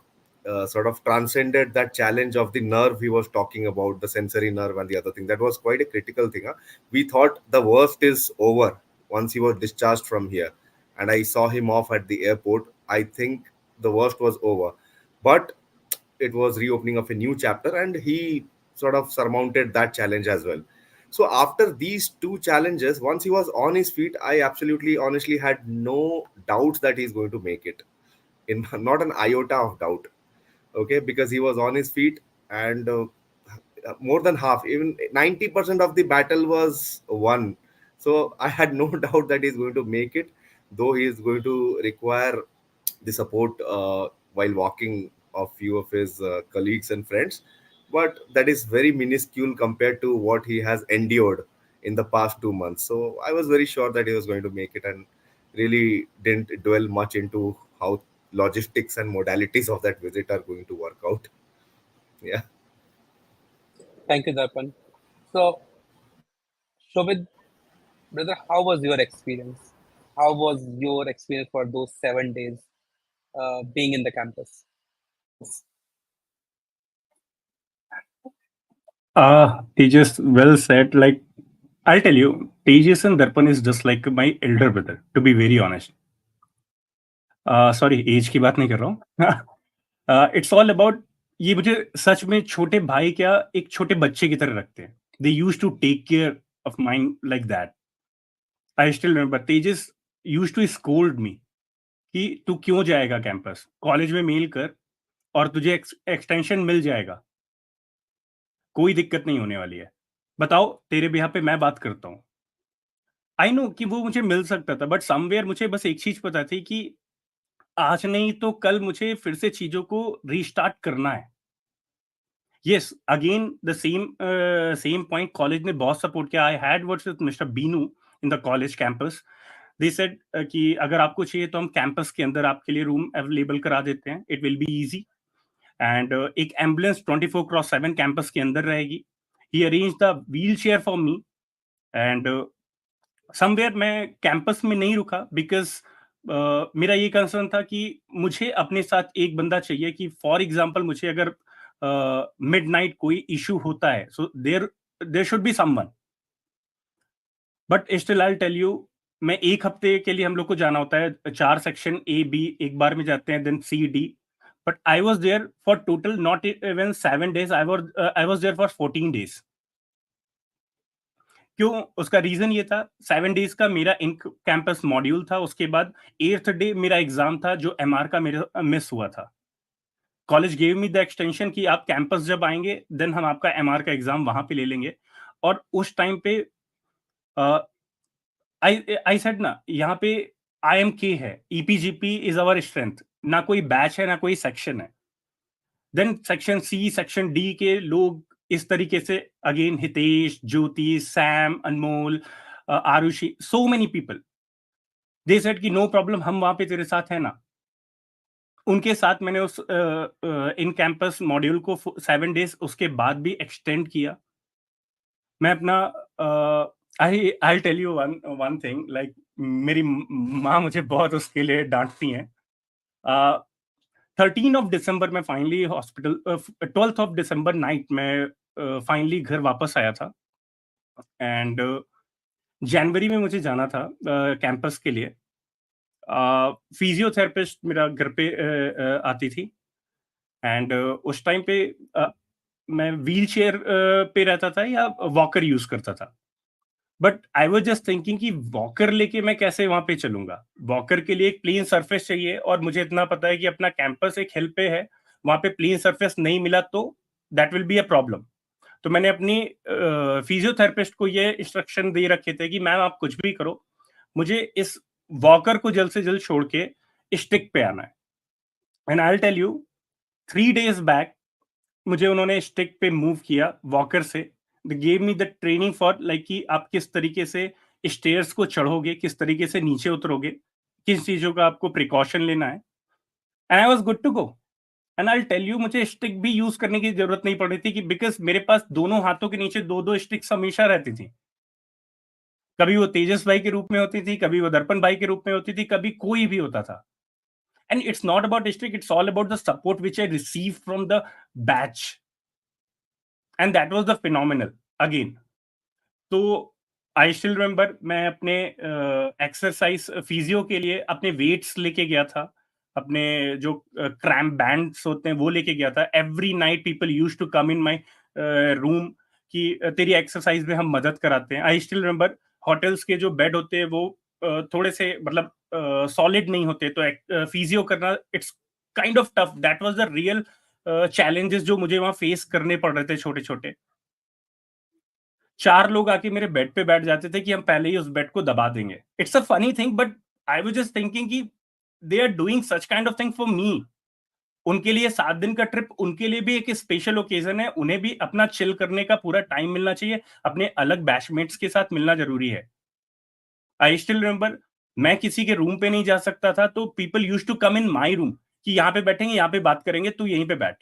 sort of transcended that challenge of the nerve he was talking about, the sensory nerve and the other thing. That was quite a critical thing. Huh? We thought the worst is over once he was discharged from here. And I saw him off at the airport. I think the worst was over. But it was reopening of a new chapter, and he sort of surmounted that challenge as well. So after these two challenges, once he was on his feet, I absolutely honestly had no doubts that he's going to make it, in not an iota of doubt. Okay, because he was on his feet, and more than half, even 90% of the battle was won. So I had no doubt that he's going to make it, though he is going to require the support while walking of few of his colleagues and friends. But that is very minuscule compared to what he has endured in the past 2 months. So I was very sure that he was going to make it, and really didn't dwell much into how logistics and modalities of that visit are going to work out. Yeah. Thank you, Darpan. So, Shobhit, brother, how was your experience? How was your experience for those 7 days being in the campus? Tejas, well said. Like, I'll tell you, Tejas and Darpan is just like my elder brother, to be very honest. Sorry, age की बात नहीं कर रहा हूँ. It's all about, ये मुझे सच में छोटे भाई क्या, एक छोटे बच्चे की तरह रखते हैं. They used to take care of mind like that. I still remember Tejas used to scold me कि तू क्यों जाएगा कैंपस, कॉलेज में मेल कर और तुझे एक्सटेंशन मिल जाएगा, कोई दिक्कत नहीं होने वाली है, बताओ तेरे बिहार पे मैं बात करता हूँ. आई नो कि वो मुझे मिल सकता था, बट समवेयर मुझे बस एक चीज पता थी कि आज नहीं तो कल मुझे फिर से चीजों को रीस्टार्ट करना है. Yes, again the same point. College ने बहुत सपोर्ट किया. I had words with Mr. Binu in the college campus. They said कि अगर आपको चाहिए तो हम कैंपस के अंदर आपके लिए रूम अवेलेबल करा देते हैं. It will be easy. And एक एम्बुलेंस 24/7 कैंपस के अंदर रहेगी. He arranged the wheelchair for me. And somewhere मैं कैंपस में नहीं रुका बिकॉज मेरा ये कंसर्न था कि मुझे अपने साथ एक बंदा चाहिए कि फॉर एग्जांपल मुझे अगर मिडनाइट कोई इशू होता है so there there should be someone. But still I tell you, मैं एक हफ्ते के लिए हम लोग को जाना होता है. 4 सेक्शन ए बी एक बार में जाते हैं, then C D. But I was there for total not even 7 days. I was there for 14 days. क्यों? उसका रीजन ये था, 7 days का मेरा इन कैंपस मॉड्यूल था. उसके बाद 8th डे मेरा एग्जाम था जो एमआर का मेरा मिस हुआ था. College gave me the extension कि आप कैंपस जब आएंगे देन हम आपका एमआर का एग्जाम वहां पे ले लेंगे. और उस टाइम पे आई आई सेड ना, यहाँ पे IIMK है, ईपीजीपी इज अवर स्ट्रेंथ. ना कोई बैच है ना कोई सेक्शन है. Then section C section D के लोग इस तरीके से, again Hitesh, Jyoti, Sam, Anmol, Arushi, so many people, they said कि नो प्रॉब्लम, हम वहां पे तेरे साथ है ना. उनके साथ मैंने उस इन कैंपस मॉड्यूल को 7 days उसके बाद भी एक्सटेंड किया. मैं अपना I I tell you one one thing, like मेरी माँ मुझे बहुत उसके लिए डांटती हैं. 13 December में फाइनली हॉस्पिटल, 12 December नाइट में फाइनली घर वापस आया था. एंड जनवरी में मुझे जाना था कैंपस के लिए. फिजियोथेरेपिस्ट मेरा घर पे आती थी. एंड उस टाइम पे मैं व्हील चेयर पे रहता था या वॉकर यूज करता था. But I was just thinking कि वॉकर लेके मैं कैसे वहां पे चलूंगा. वॉकर के लिए एक प्लेन सरफेस चाहिए और मुझे इतना पता है कि अपना कैंपस एक हिल पे है, वहां पे प्लेन सरफेस नहीं मिला तो that will be a problem. तो मैंने अपनी फिजियोथेरेपिस्ट को ये इंस्ट्रक्शन दे रखे थे कि मैम आप कुछ भी करो, मुझे इस वॉकर को जल्द से जल्द छोड़ के स्टिक पे आना है. And I will tell you, 3 days back मुझे उन्होंने स्टिक पे मूव किया वॉकर से. They gave me the training for like कि आप किस तरीके से स्टेयर्स को चढ़ोगे, किस तरीके से नीचे उतरोगे, किस चीजों का आपको प्रिकॉशन लेना है. And I was good to go. And I tell you, मुझे स्टिक भी यूज करने की जरूरत नहीं पड़ रही थी कि बिकॉज मेरे पास दोनों हाथों के नीचे दो दो स्टिक्स हमेशा रहती थी. कभी वो तेजस भाई के रूप में होती थी, कभी वो दर्पण भाई के रूप में होती थी, कभी कोई भी होता था. And it's not about stick, it's all about the support which I receive from the batch. And that was the phenomenal again. तो आई स्टिल रिमेम्बर, मैं अपने एक्सरसाइज फिजियो के लिए अपने वेट्स लेके गया था, अपने जो क्रैम्प बैंड्स होते हैं वो लेके गया था. Every night people use to come in my room कि तेरी एक्सरसाइज में हम मदद कराते हैं. आई स्टिल रिमेम्बर, होटल्स के जो बेड होते हैं वो थोड़े से मतलब सॉलिड नहीं होते, तो फिजियो करना it's kind of tough. That was the real challenges जो मुझे वहां फेस करने पड़ रहे थे, छोटे छोटे. 4 लोग आके मेरे बेड पे बैठ जाते थे कि हम पहले ही उस बेड को दबा देंगे. It's a funny thing, but I was just thinking कि they are doing such kind of thing for me. उनके लिए 7 दिन का ट्रिप, उनके लिए भी एक स्पेशल ओकेजन है. उन्हें भी अपना चिल करने का पूरा टाइम मिलना चाहिए. अपने अलग बैचमेट्स के साथ मिलना जरूरी है. आई स्टिल रिमेम्बर, मैं किसी के रूम पे नहीं जा सकता था, तो people used to come in my room कि यहाँ पे बैठेंगे, यहाँ पे बात करेंगे, तू यहीं पे बैठ.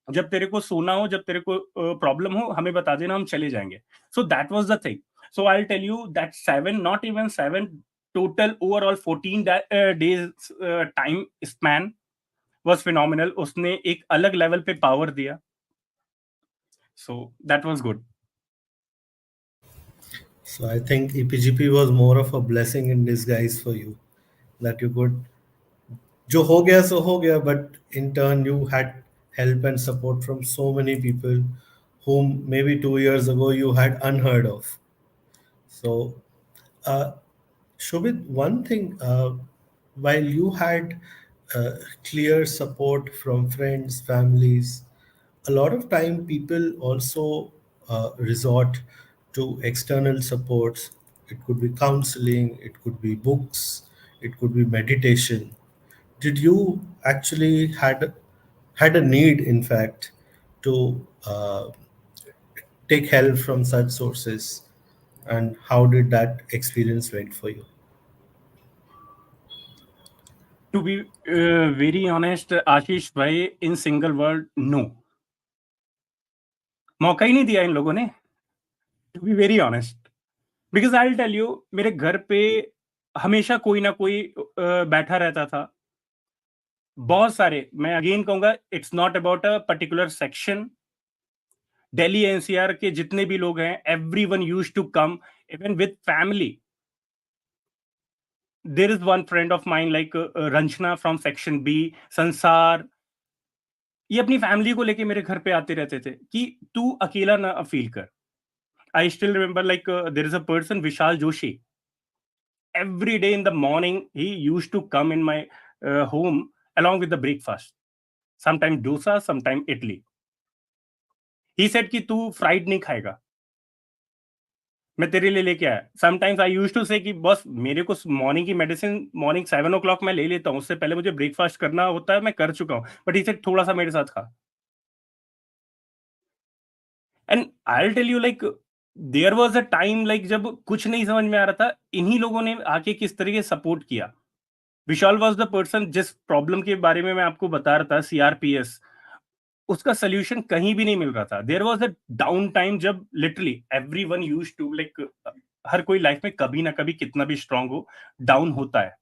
जब तेरे को सोना हो, जब तेरे को प्रॉब्लम हो, हमें बता देना, हम चले जाएंगे. So that was the thing. So I will tell you that 7, not even 7, total overall 14 days time span was phenomenal. उसने एक अलग लेवल पे पावर दिया. So that was good. So I think EPGP was more of a blessing in disguise for you, that you could, जो हो गया सो हो गया, but in turn you had help and support from so many people whom maybe 2 years ago you had unheard of. So uh, Shobhit, one thing, while you had clear support from friends, families, a lot of time people also resort to external supports. It could be counseling, it could be books, it could be meditation. Did you actually had a need, in fact, to take help from such sources, and how did that experience went for you? To be very honest, आशीष भाई, in single word, no. मौका ही नहीं दिया इन लोगों ने, to be very honest. Because I'll tell you, मेरे घर पे हमेशा कोई ना कोई बैठा रहता था. बहुत सारे, मैं अगेन कहूंगा, it's not about a particular section. Delhi NCR के जितने भी लोग हैं, everyone used to come, even with family. There is one friend of mine like Ranjana from section B, Sansar, ये अपनी फैमिली को लेके मेरे घर पे आते रहते थे कि तू अकेला ना फील कर. I still remember like there is a person, Vishal Joshi. Every day in the morning he used to come in my home along with the breakfast, sometime dosa, sometime idli. He said कि तू fried नहीं खाएगा, मैं तेरे लिए लेके आया. Sometimes I used to से कि बॉस, मेरे को मॉर्निंग की मेडिसिन मॉर्निंग 7 o'clock मैं ले लेता हूँ, उससे पहले मुझे ब्रेकफास्ट करना होता है, मैं कर चुका हूँ. बट ही सेड थोड़ा सा मेरे साथ खा. And I will tell you like, there was a time like जब कुछ नहीं समझ में आ रहा था, इन्हीं लोगों ने आके किस तरीके सपोर्ट किया. विशाल वाज द पर्सन जिस प्रॉब्लम के बारे में मैं आपको बता रहा था, सीआरपीएस, उसका सोल्यूशन कहीं भी नहीं मिल रहा था. There was a down time जब literally everyone used to like, हर कोई लाइफ में कभी ना कभी कितना भी स्ट्रांग हो, डाउन होता है.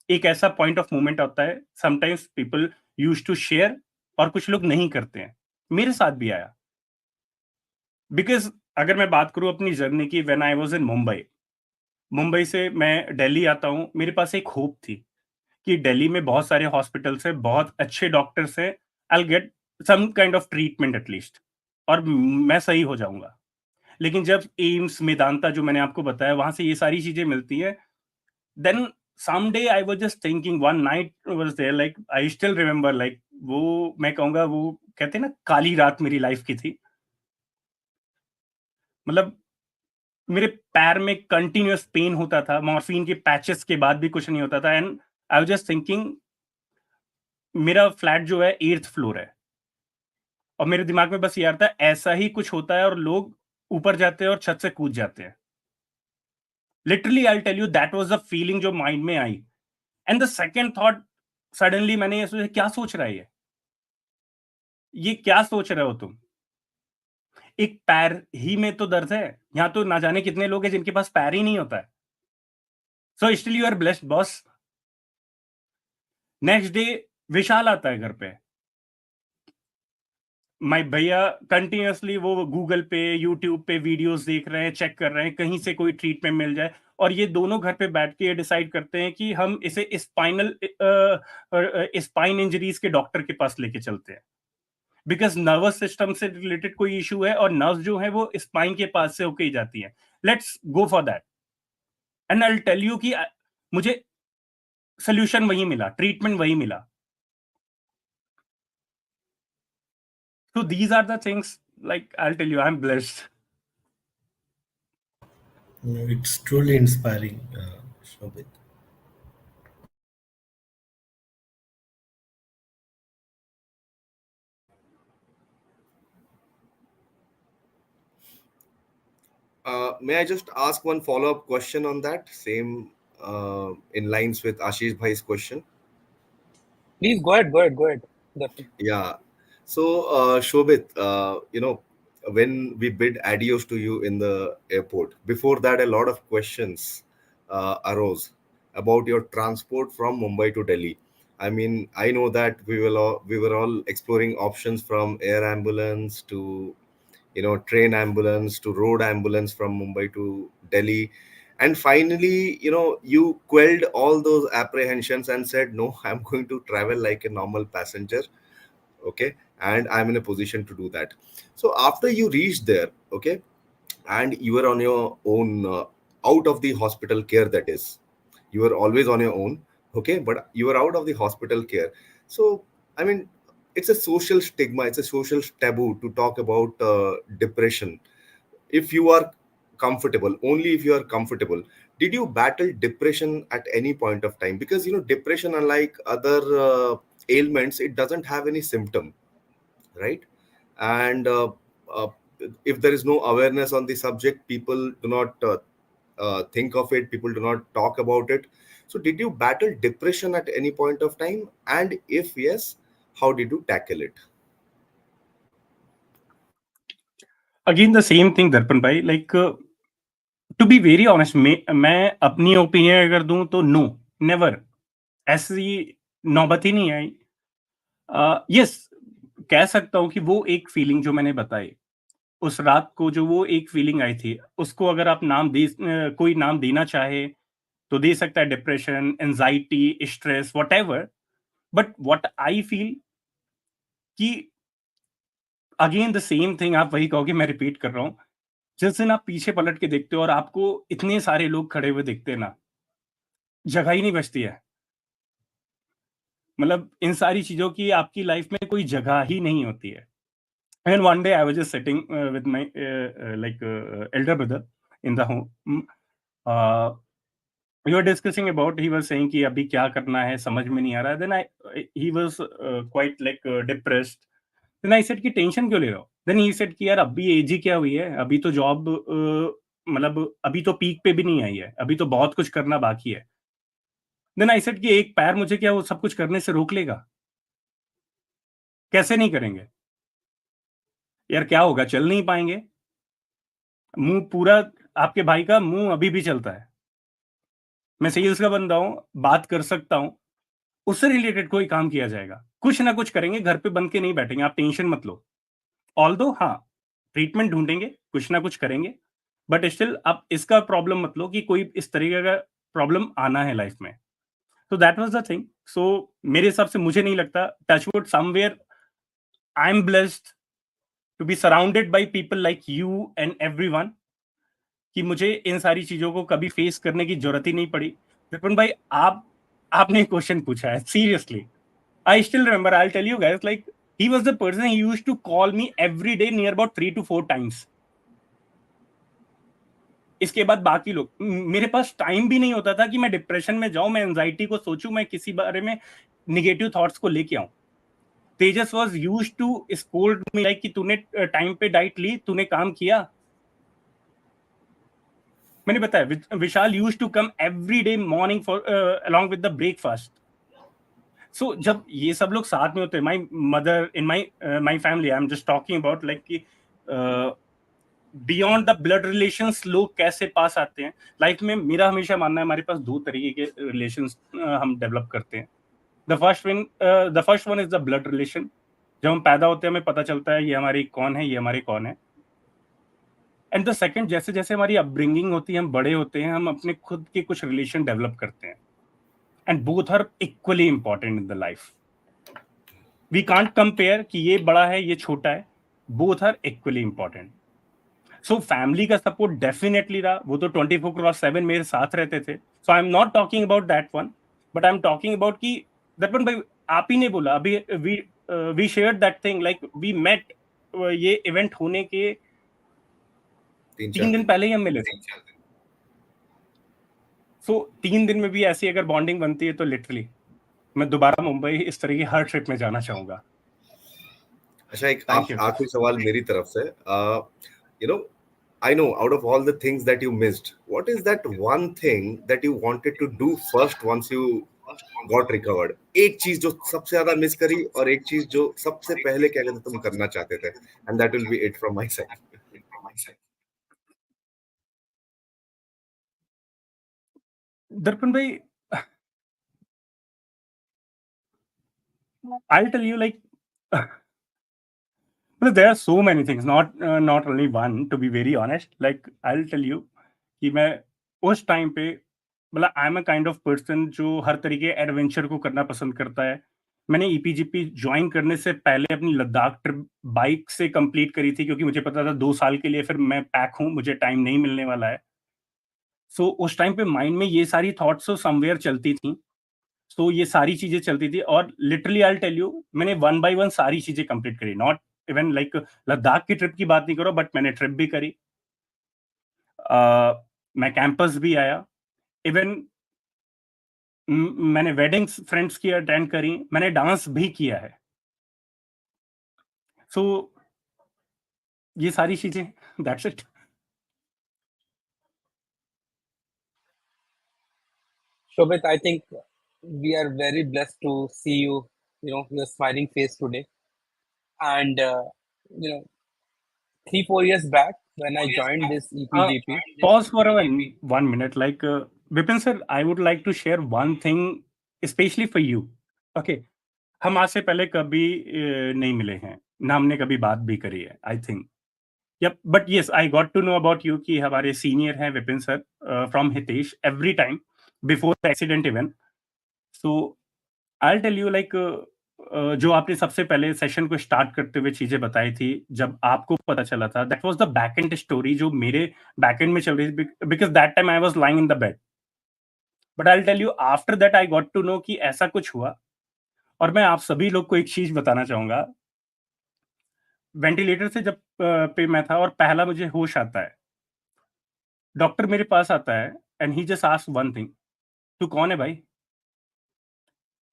एक ऐसा पॉइंट ऑफ मोमेंट होता है, sometimes people used to share, और कुछ लोग नहीं करते हैं. मेरे साथ भी आया. बिकॉज अगर मैं बात करूं अपनी जर्नी की, व्हेन आई वाज इन मुंबई, मुंबई से मैं दिल्ली आता हूं, मेरे पास एक होप थी कि दिल्ली में बहुत सारे हॉस्पिटल्स हैं, बहुत अच्छे डॉक्टर्स हैं, I will get some kind of treatment at least, और मैं सही हो जाऊंगा. लेकिन जब एम्स, मेदांता जो मैंने आपको बताया, वहां से ये सारी चीजें मिलती हैं, then someday I was just thinking, one night was there, like I still remember, like वो, मैं कहूंगा, वो कहते हैं ना, काली रात मेरी लाइफ की थी. मतलब मेरे पैर में कंटिन्यूअस पेन होता था, मॉर्फिन के पैचेस के बाद भी कुछ नहीं होता था. And I was just thinking, मेरा फ्लैट जो है 8th फ्लोर है, और मेरे दिमाग में बस ये आता है ऐसा ही कुछ होता है और लोग ऊपर जाते हैं और छत से कूद जाते हैं. Literally I tell you, that was the feeling जो माइंड में आई. And the second thought, suddenly मैंने ये सोचा, क्या सोच रहा है ये क्या सोच रहे हो तुम? एक पैर ही में तो दर्द है, यहाँ तो ना जाने कितने लोग हैं जिनके पास पैर ही नहीं होता है. So still you are blessed boss. Next day Vishal आता है घर पे. माय भैया कंटिन्यूअसली वो गूगल पे, यूट्यूब पे वीडियोस देख रहे हैं, चेक कर रहे हैं कहीं से कोई ट्रीटमेंट मिल जाए, और ये दोनों घर पे बैठ के डिसाइड करते हैं कि हम इसे स्पाइनल स्पाइन इंजरीज के डॉक्टर के पास लेके चलते हैं. बिकॉज नर्वस सिस्टम से रिलेटेड कोई इशू है, और नर्व जो है वो स्पाइन के पास से होके ही जाती है. Let's go for that. And I will tell you कि मुझे सोल्यूशन वही मिला, ट्रीटमेंट वही मिला. So these are the things, like I'll tell you, I'm blessed. It's truly inspiring, Shobhit. May I just ask one follow-up question on that? Same in lines with Ashish Bhai's question. Please go ahead. Darpan. Yeah. So, Shobhit, when we bid adios to you in the airport, before that, a lot of questions arose about your transport from Mumbai to Delhi. I mean, I know that we were all exploring options from air ambulance to, train ambulance to road ambulance from Mumbai to Delhi. And finally, you quelled all those apprehensions and said, no, I'm going to travel like a normal passenger. Okay. And I'm in a position to do that. So after you reached there, okay, and you were on your own, out of the hospital care, that is, you were always on your own, okay, but you were out of the hospital care. So, I mean, it's a social stigma, it's a social taboo to talk about depression. If you are comfortable, only if you are comfortable, did you battle depression at any point of time? Because depression, unlike other ailments, it doesn't have any symptom, right? and uh, if there is no awareness on the subject, people do not think of it, people do not talk about it. So did you battle depression at any point of time, and if yes, how did you tackle it? Again the same thing Darpan भाई, like to be very honest, मैं अपनी opinion अगर दूं तो no, never, ऐसी नौबत ही नहीं आई। Yes, कह सकता हूं कि वो एक फीलिंग जो मैंने बताई, उस रात को जो वो एक फीलिंग आई थी, उसको अगर आप कोई नाम देना चाहे तो दे सकता है, depression, anxiety, stress, whatever. But what I feel कि अगेन द सेम थिंग, आप वही कहोगे, मैं रिपीट कर रहा हूं, जिस दिन आप पीछे पलट के देखते हो और आपको इतने सारे लोग खड़े हुए दिखते हैं ना, जगह ही नहीं बचती है। मतलब इन सारी चीजों की आपकी लाइफ में कोई जगह ही नहीं होती है। And one day I was just sitting with my like elder brother in the home. We were discussing about, he was saying कि अभी क्या करना है समझ में नहीं आ रहा है। Then I he was quite like depressed. Then I said कि टेंशन क्यों ले रहे हो? देन ही सेड कि यार अभी एज ही क्या हुई है, अभी तो जॉब मतलब अभी तो पीक पे भी नहीं आई है, अभी तो बहुत कुछ करना बाकी है। देन आई सेड कि एक पैर मुझे क्या वो सब कुछ करने से रोक लेगा? कैसे नहीं करेंगे? यार क्या होगा, चल नहीं पाएंगे? मुंह पूरा, आपके भाई का मुंह अभी भी चलता है। मैं सेल्स का बंदा हूं, बात कर सकता हूं, उससे रिलेटेड कोई काम किया जाएगा, कुछ ना कुछ करेंगे, घर पे बंद के नहीं बैठेंगे, आप टेंशन मत लो। ऑल्दो हाँ, ट्रीटमेंट ढूंढेंगे, कुछ ना कुछ करेंगे, बट स्टिल आप इसका प्रॉब्लम मत लो कि कोई इस तरीके का प्रॉब्लम आना है लाइफ में। तो that was the thing. So मेरे हिसाब से मुझे नहीं लगता, touch wood, somewhere I am blessed to be surrounded by people like you and everyone, कि मुझे इन सारी चीजों को कभी फेस करने की जरूरत ही नहीं पड़ी। विपिन भाई, आपने क्वेश्चन पूछा है seriously, I still remember, I tell you guys, like he was the person, he used to call me every day near about 3 to 4 times। इसके बाद बाकी लोग, मेरे पास टाइम भी नहीं होता था कि मैं डिप्रेशन में जाऊं, मैं एंजाइटी को सोचूं, मैं किसी बारे में निगेटिव थॉट्स को लेके आऊं। Tejas was used to scold me like कि तूने टाइम पे डाइट ली, तूने काम किया। मैंने बताया, Vishal used to come every day morning for along with the breakfast. So जब ये सब लोग साथ में होते हैं, my mother in my family, I am just talking about like कि बियॉन्ड द ब्लड रिलेशंस लोग कैसे पास आते हैं लाइफ में। मेरा हमेशा मानना है, हमारे पास दो तरीके के रिलेशंस हम डेवलप करते हैं। The first one is the blood relation. जब हम पैदा होते हैं हमें पता चलता है ये हमारी कौन है, ये हमारे कौन है। एंड द सेकंड, जैसे जैसे हमारी अपब्रिंगिंग होती है, हम बड़े होते हैं, हम अपने खुद के कुछ रिलेशन डेवलप करते हैं। And both are equally important in the life. We can't compare कि ये बड़ा है ये छोटा है, both are equally important. So family का सपोर्ट डेफिनेटली रहा, वो तो 24/7 मेरे साथ रहते थे। So I am not talking about that one, but I am talking about कि दर्पण भाई, आप ही ने बोला अभी, we shared that thing, like we met, ये इवेंट होने के 3-4 3 दिन दिन पहले ही हम मिले थे। सो 3 दिन में भी ऐसी अगर बॉन्डिंग बनती है तो लिटरली मैं दोबारा मुंबई इस तरह की हर ट्रिप में जाना चाहूंगा। अच्छा, एक थैंक यू। आखिरी सवाल मेरी तरफ से। You know, I know out of all the things that you missed, what is that one thing that you wanted to do first once you got recovered? एक चीज जो सबसे ज्यादा मिस करी, और एक चीज जो सबसे पहले क्या कहते तुम करना चाहते थे, and that will be it from my side. दर्पण भाई, I'll tell you like well, there are so many things, not only one, to be very honest. Like I'll tell you कि मैं उस टाइम पे, मतलब I am a kind of person जो हर तरीके adventure को करना पसंद करता है। मैंने ईपीजीपी ज्वाइन करने से पहले अपनी लद्दाख ट्रिप बाइक से कंप्लीट करी थी, क्योंकि मुझे पता था 2 साल के लिए फिर मैं पैक हूँ, मुझे टाइम नहीं मिलने वाला है। सो उस टाइम पे माइंड में ये सारी थॉट्स तो समवेयर चलती थी। सो ये सारी चीजें चलती थी, और लिटरली आई टेल यू, मैंने वन बाय वन सारी चीजें कंप्लीट करी। नॉट इवन लाइक लद्दाख की ट्रिप की बात नहीं करो, बट मैंने ट्रिप भी करी, मैं कैंपस भी आया, इवन मैंने वेडिंग्स फ्रेंड्स की अटेंड करी, मैंने डांस भी किया है। सो ये सारी चीजें, that's it. Shobhit, I think we are very blessed to see you, your smiling face today. And, 3, 4 years back when I joined this EPGP, Pause for a 1 minute. Like, Vipin sir, I would like to share one thing, especially for you. Okay, हम आज से पहले कभी नहीं मिले हैं, ना हमने कभी बात भी करी है, I think. Yep, but yes, I got to know about you कि हमारे सीनियर हैं Vipin sir, from Hitesh, every time before the accident even. So I'll tell you, like, जो आपने सबसे पहले सेशन को स्टार्ट करते हुए चीजें बताई थी, जब आपको पता चला था, that was the back end story जो मेरे बैक एंड में चल रही थी, because that time I was lying in the bed. But I tell you after that I got to know कि ऐसा कुछ हुआ। और मैं आप सभी लोग को एक चीज बताना चाहूंगा, वेंटिलेटर से जब पे मैं था और पहला मुझे होश आता है, डॉक्टर मेरे पास आता है and he just asked one thing, तू कौन है भाई?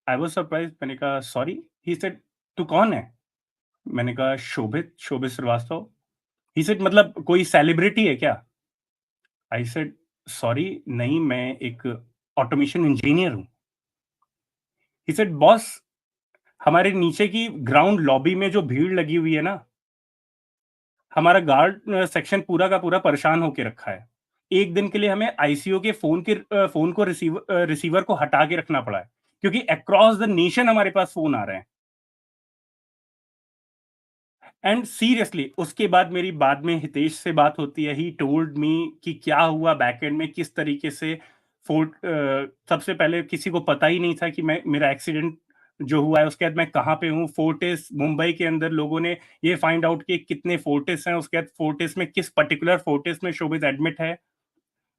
आई वाज सरप्राइज्ड, मैंने कहा सॉरी। ही सेड तू कौन है? मैंने कहा शोभित, शोभित श्रीवास्तव। ही सेड मतलब कोई सेलिब्रिटी है क्या? आई सेड सॉरी नहीं, मैं एक ऑटोमेशन इंजीनियर हूँ। ही सेड बॉस, हमारे नीचे की ग्राउंड लॉबी में जो भीड़ लगी हुई है ना, हमारा गार्ड सेक्शन पूरा का पूरा परेशान होके रखा है। एक दिन के लिए हमें आईसीयू के फोन को रिसीवर को हटा के रखना पड़ा है, क्योंकि अक्रॉस द नेशन हमारे पास फोन आ रहे हैं। एंड सीरियसली उसके बाद मेरी बाद में हितेश से बात होती है, ही टोल्ड मी कि क्या हुआ बैक एंड में, किस तरीके से फोर्ट, सबसे पहले किसी को पता ही नहीं था कि मैं, मेरा एक्सीडेंट जो हुआ है उसके बाद मैं कहाँ पे हूँ। फोर्टिस मुंबई के अंदर लोगों ने ये फाइंड आउट कि कितने फोर्टिस हैं, उसके बाद फोर्टिस में किस पर्टिकुलर फोर्टिस में शोभित एडमिट है,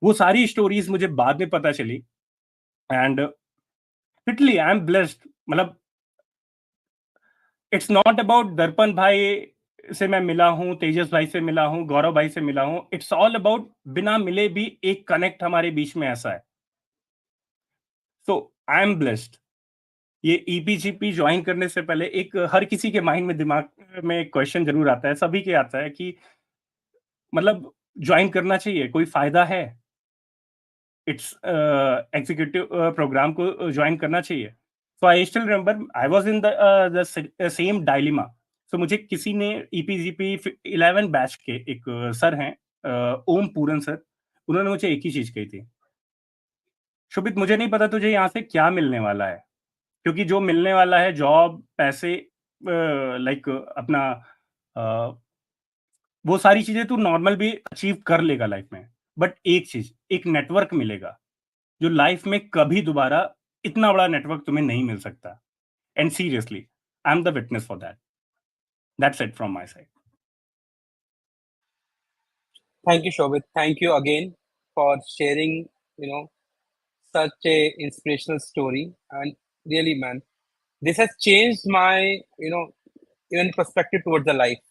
वो सारी स्टोरीज मुझे बाद में पता चली। And literally I am blessed. मतलब इट्स नॉट अबाउट दर्पण भाई से मैं मिला हूं, तेजस भाई से मिला हूं, गौरव भाई से मिला हूं, इट्स ऑल अबाउट बिना मिले भी एक कनेक्ट हमारे बीच में ऐसा है। सो आई एम ब्लेस्ड। ये ईपीजीपी ज्वाइन करने से पहले एक हर किसी के माइंड में, दिमाग में एक क्वेश्चन जरूर आता है, सभी के आता है कि मतलब ज्वाइन करना चाहिए, कोई फायदा है, इट्स एग्जीक्यूटिव प्रोग्राम को ज्वाइन करना चाहिए। So I still remember I was in the same dilemma. So मुझे किसी ने ईपीजीपी 11 बैच के एक सर हैं, ओम पूरन सर, उन्होंने मुझे एक ही चीज कही थी, शुभित मुझे नहीं पता तुझे यहाँ से क्या मिलने वाला है, क्योंकि जो मिलने वाला है जॉब, पैसे, लाइक अपना, अ, वो सारी चीजें तू नॉर्मल भी अचीव कर लेगा लाइफ में, बट एक चीज, एक नेटवर्क मिलेगा जो लाइफ में कभी दोबारा इतना बड़ा नेटवर्क तुम्हें नहीं मिल सकता। And seriously I am the witness for that. That's it from my side. thank you, Shobhit. Thank you again for sharing, such a inspirational story. And really, man, this has changed my, even perspective towards the life.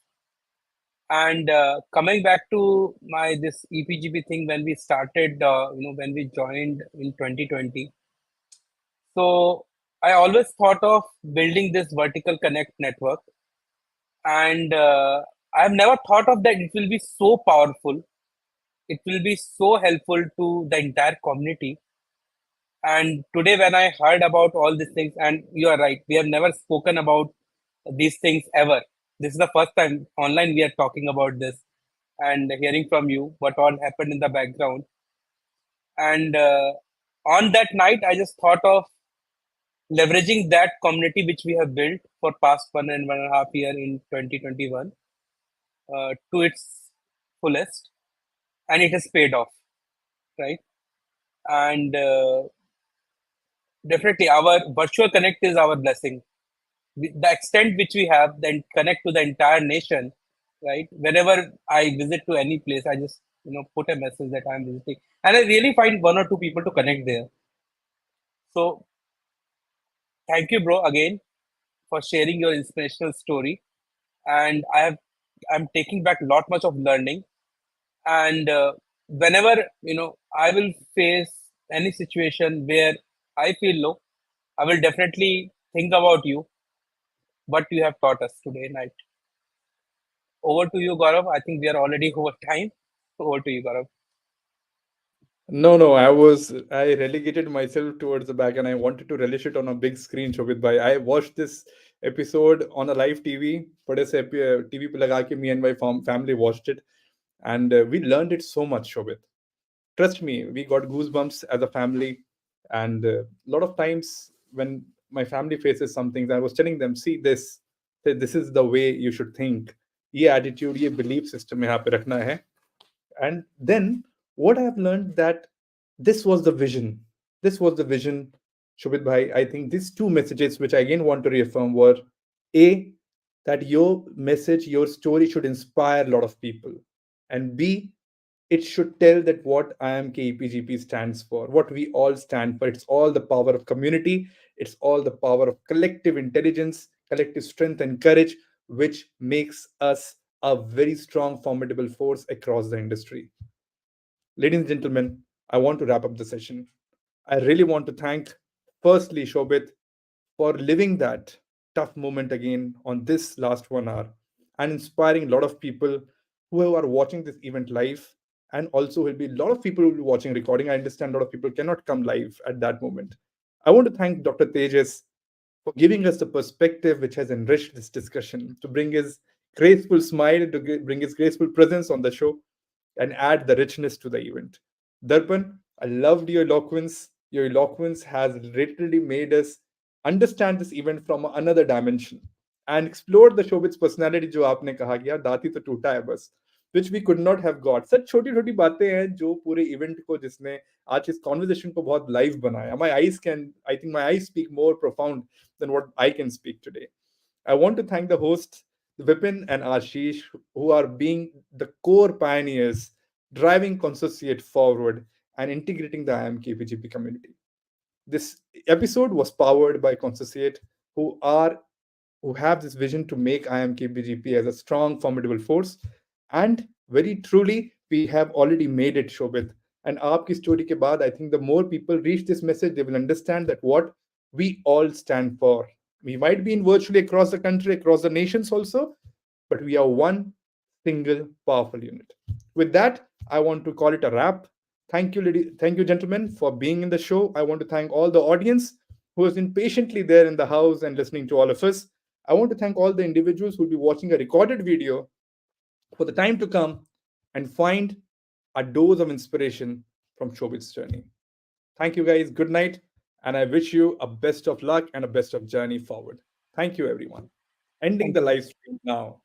And coming back to my this EPGP thing, when we started, when we joined in 2020, so I always thought of building this vertical connect network, and I've never thought of that it will be so powerful. It will be so helpful to the entire community. And today, when I heard about all these things, and you are right, we have never spoken about these things ever. This is the first time online we are talking about this and hearing from you what all happened in the background. And on that night, I just thought of leveraging that community which we have built for past 1.5 year in 2021 to its fullest, and it has paid off, right? And definitely, our virtual connect is our blessing. The extent which we have, then connect to the entire nation, right? Whenever I visit to any place, I just put a message that I'm visiting, and I really find one or two people to connect there. So thank you, bro, again for sharing your inspirational story. And I'm taking back a lot much of learning. And whenever I will face any situation where I feel low, I will definitely think about you, what you have taught us today night. Over to you, Gaurav. I think we are already over time. Over to you, Gaurav. No, I relegated myself towards the back and I wanted to relish it on a big screen, Shobhit bhai. I watched this episode on a live TV. बड़े से TV पे लगा के me and my family watched it, and we learned it so much, Shobhit. Trust me, we got goosebumps as a family. And a lot of times when my family faces something, I was telling them, see this, this is the way you should think. ये attitude, ये belief system यहाँ पे रखना है. And then what I have learned that this was the vision. This was the vision, Shobhit bhai. I think these two messages, which I again want to reaffirm, were A, that your message, your story should inspire a lot of people. And B, it should tell that what IIMK EPGP stands for, what we all stand for. It's all the power of community, it's all the power of collective intelligence, collective strength, and courage, which makes us a very strong, formidable force across the industry. Ladies and gentlemen, I want to wrap up the session. I really want to thank, firstly, Shobit, for living that tough moment again on this last 1 hour and inspiring a lot of people who are watching this event live. And also, will be a lot of people who will be watching recording. I understand a lot of people cannot come live at that moment. I want to thank Dr. Tejas for giving us the perspective which has enriched this discussion, to bring his graceful smile, to bring his graceful presence on the show, and add the richness to the event. Darpan, I loved your eloquence. Your eloquence has literally made us understand this event from another dimension and explore the Shobit's personality जो आपने कहा कि यार दाती तो टूटा है बस, which we could not have got. सच छोटी छोटी बातें हैं जो पूरे इवेंट को, जिसने आज इस कॉन्वर्जेशन को बहुत लाइव बनाया. I think my eyes speak more profound than what I can speak today. I want to thank the hosts, Vipin and Ashish, who are being the core pioneers, driving Consociate forward and integrating the IIMK PGP community. This episode was powered by Consociate, who are who have this vision to make IIMK as a strong, formidable force. And very truly, we have already made it, Shobit. And aapki story ke baad, I think the more people reach this message, they will understand that what we all stand for. We might be in virtually across the country, across the nations also, but we are one single powerful unit. With that, I want to call it a wrap. Thank you, gentlemen, for being in the show. I want to thank all the audience who has been patiently there in the house and listening to all of us. I want to thank all the individuals who will be watching a recorded video for the time to come and find a dose of inspiration from Shobit's journey. Thank you, guys. Good night. And I wish you a best of luck and a best of journey forward. Thank you, everyone. Ending Thank the you. live stream now.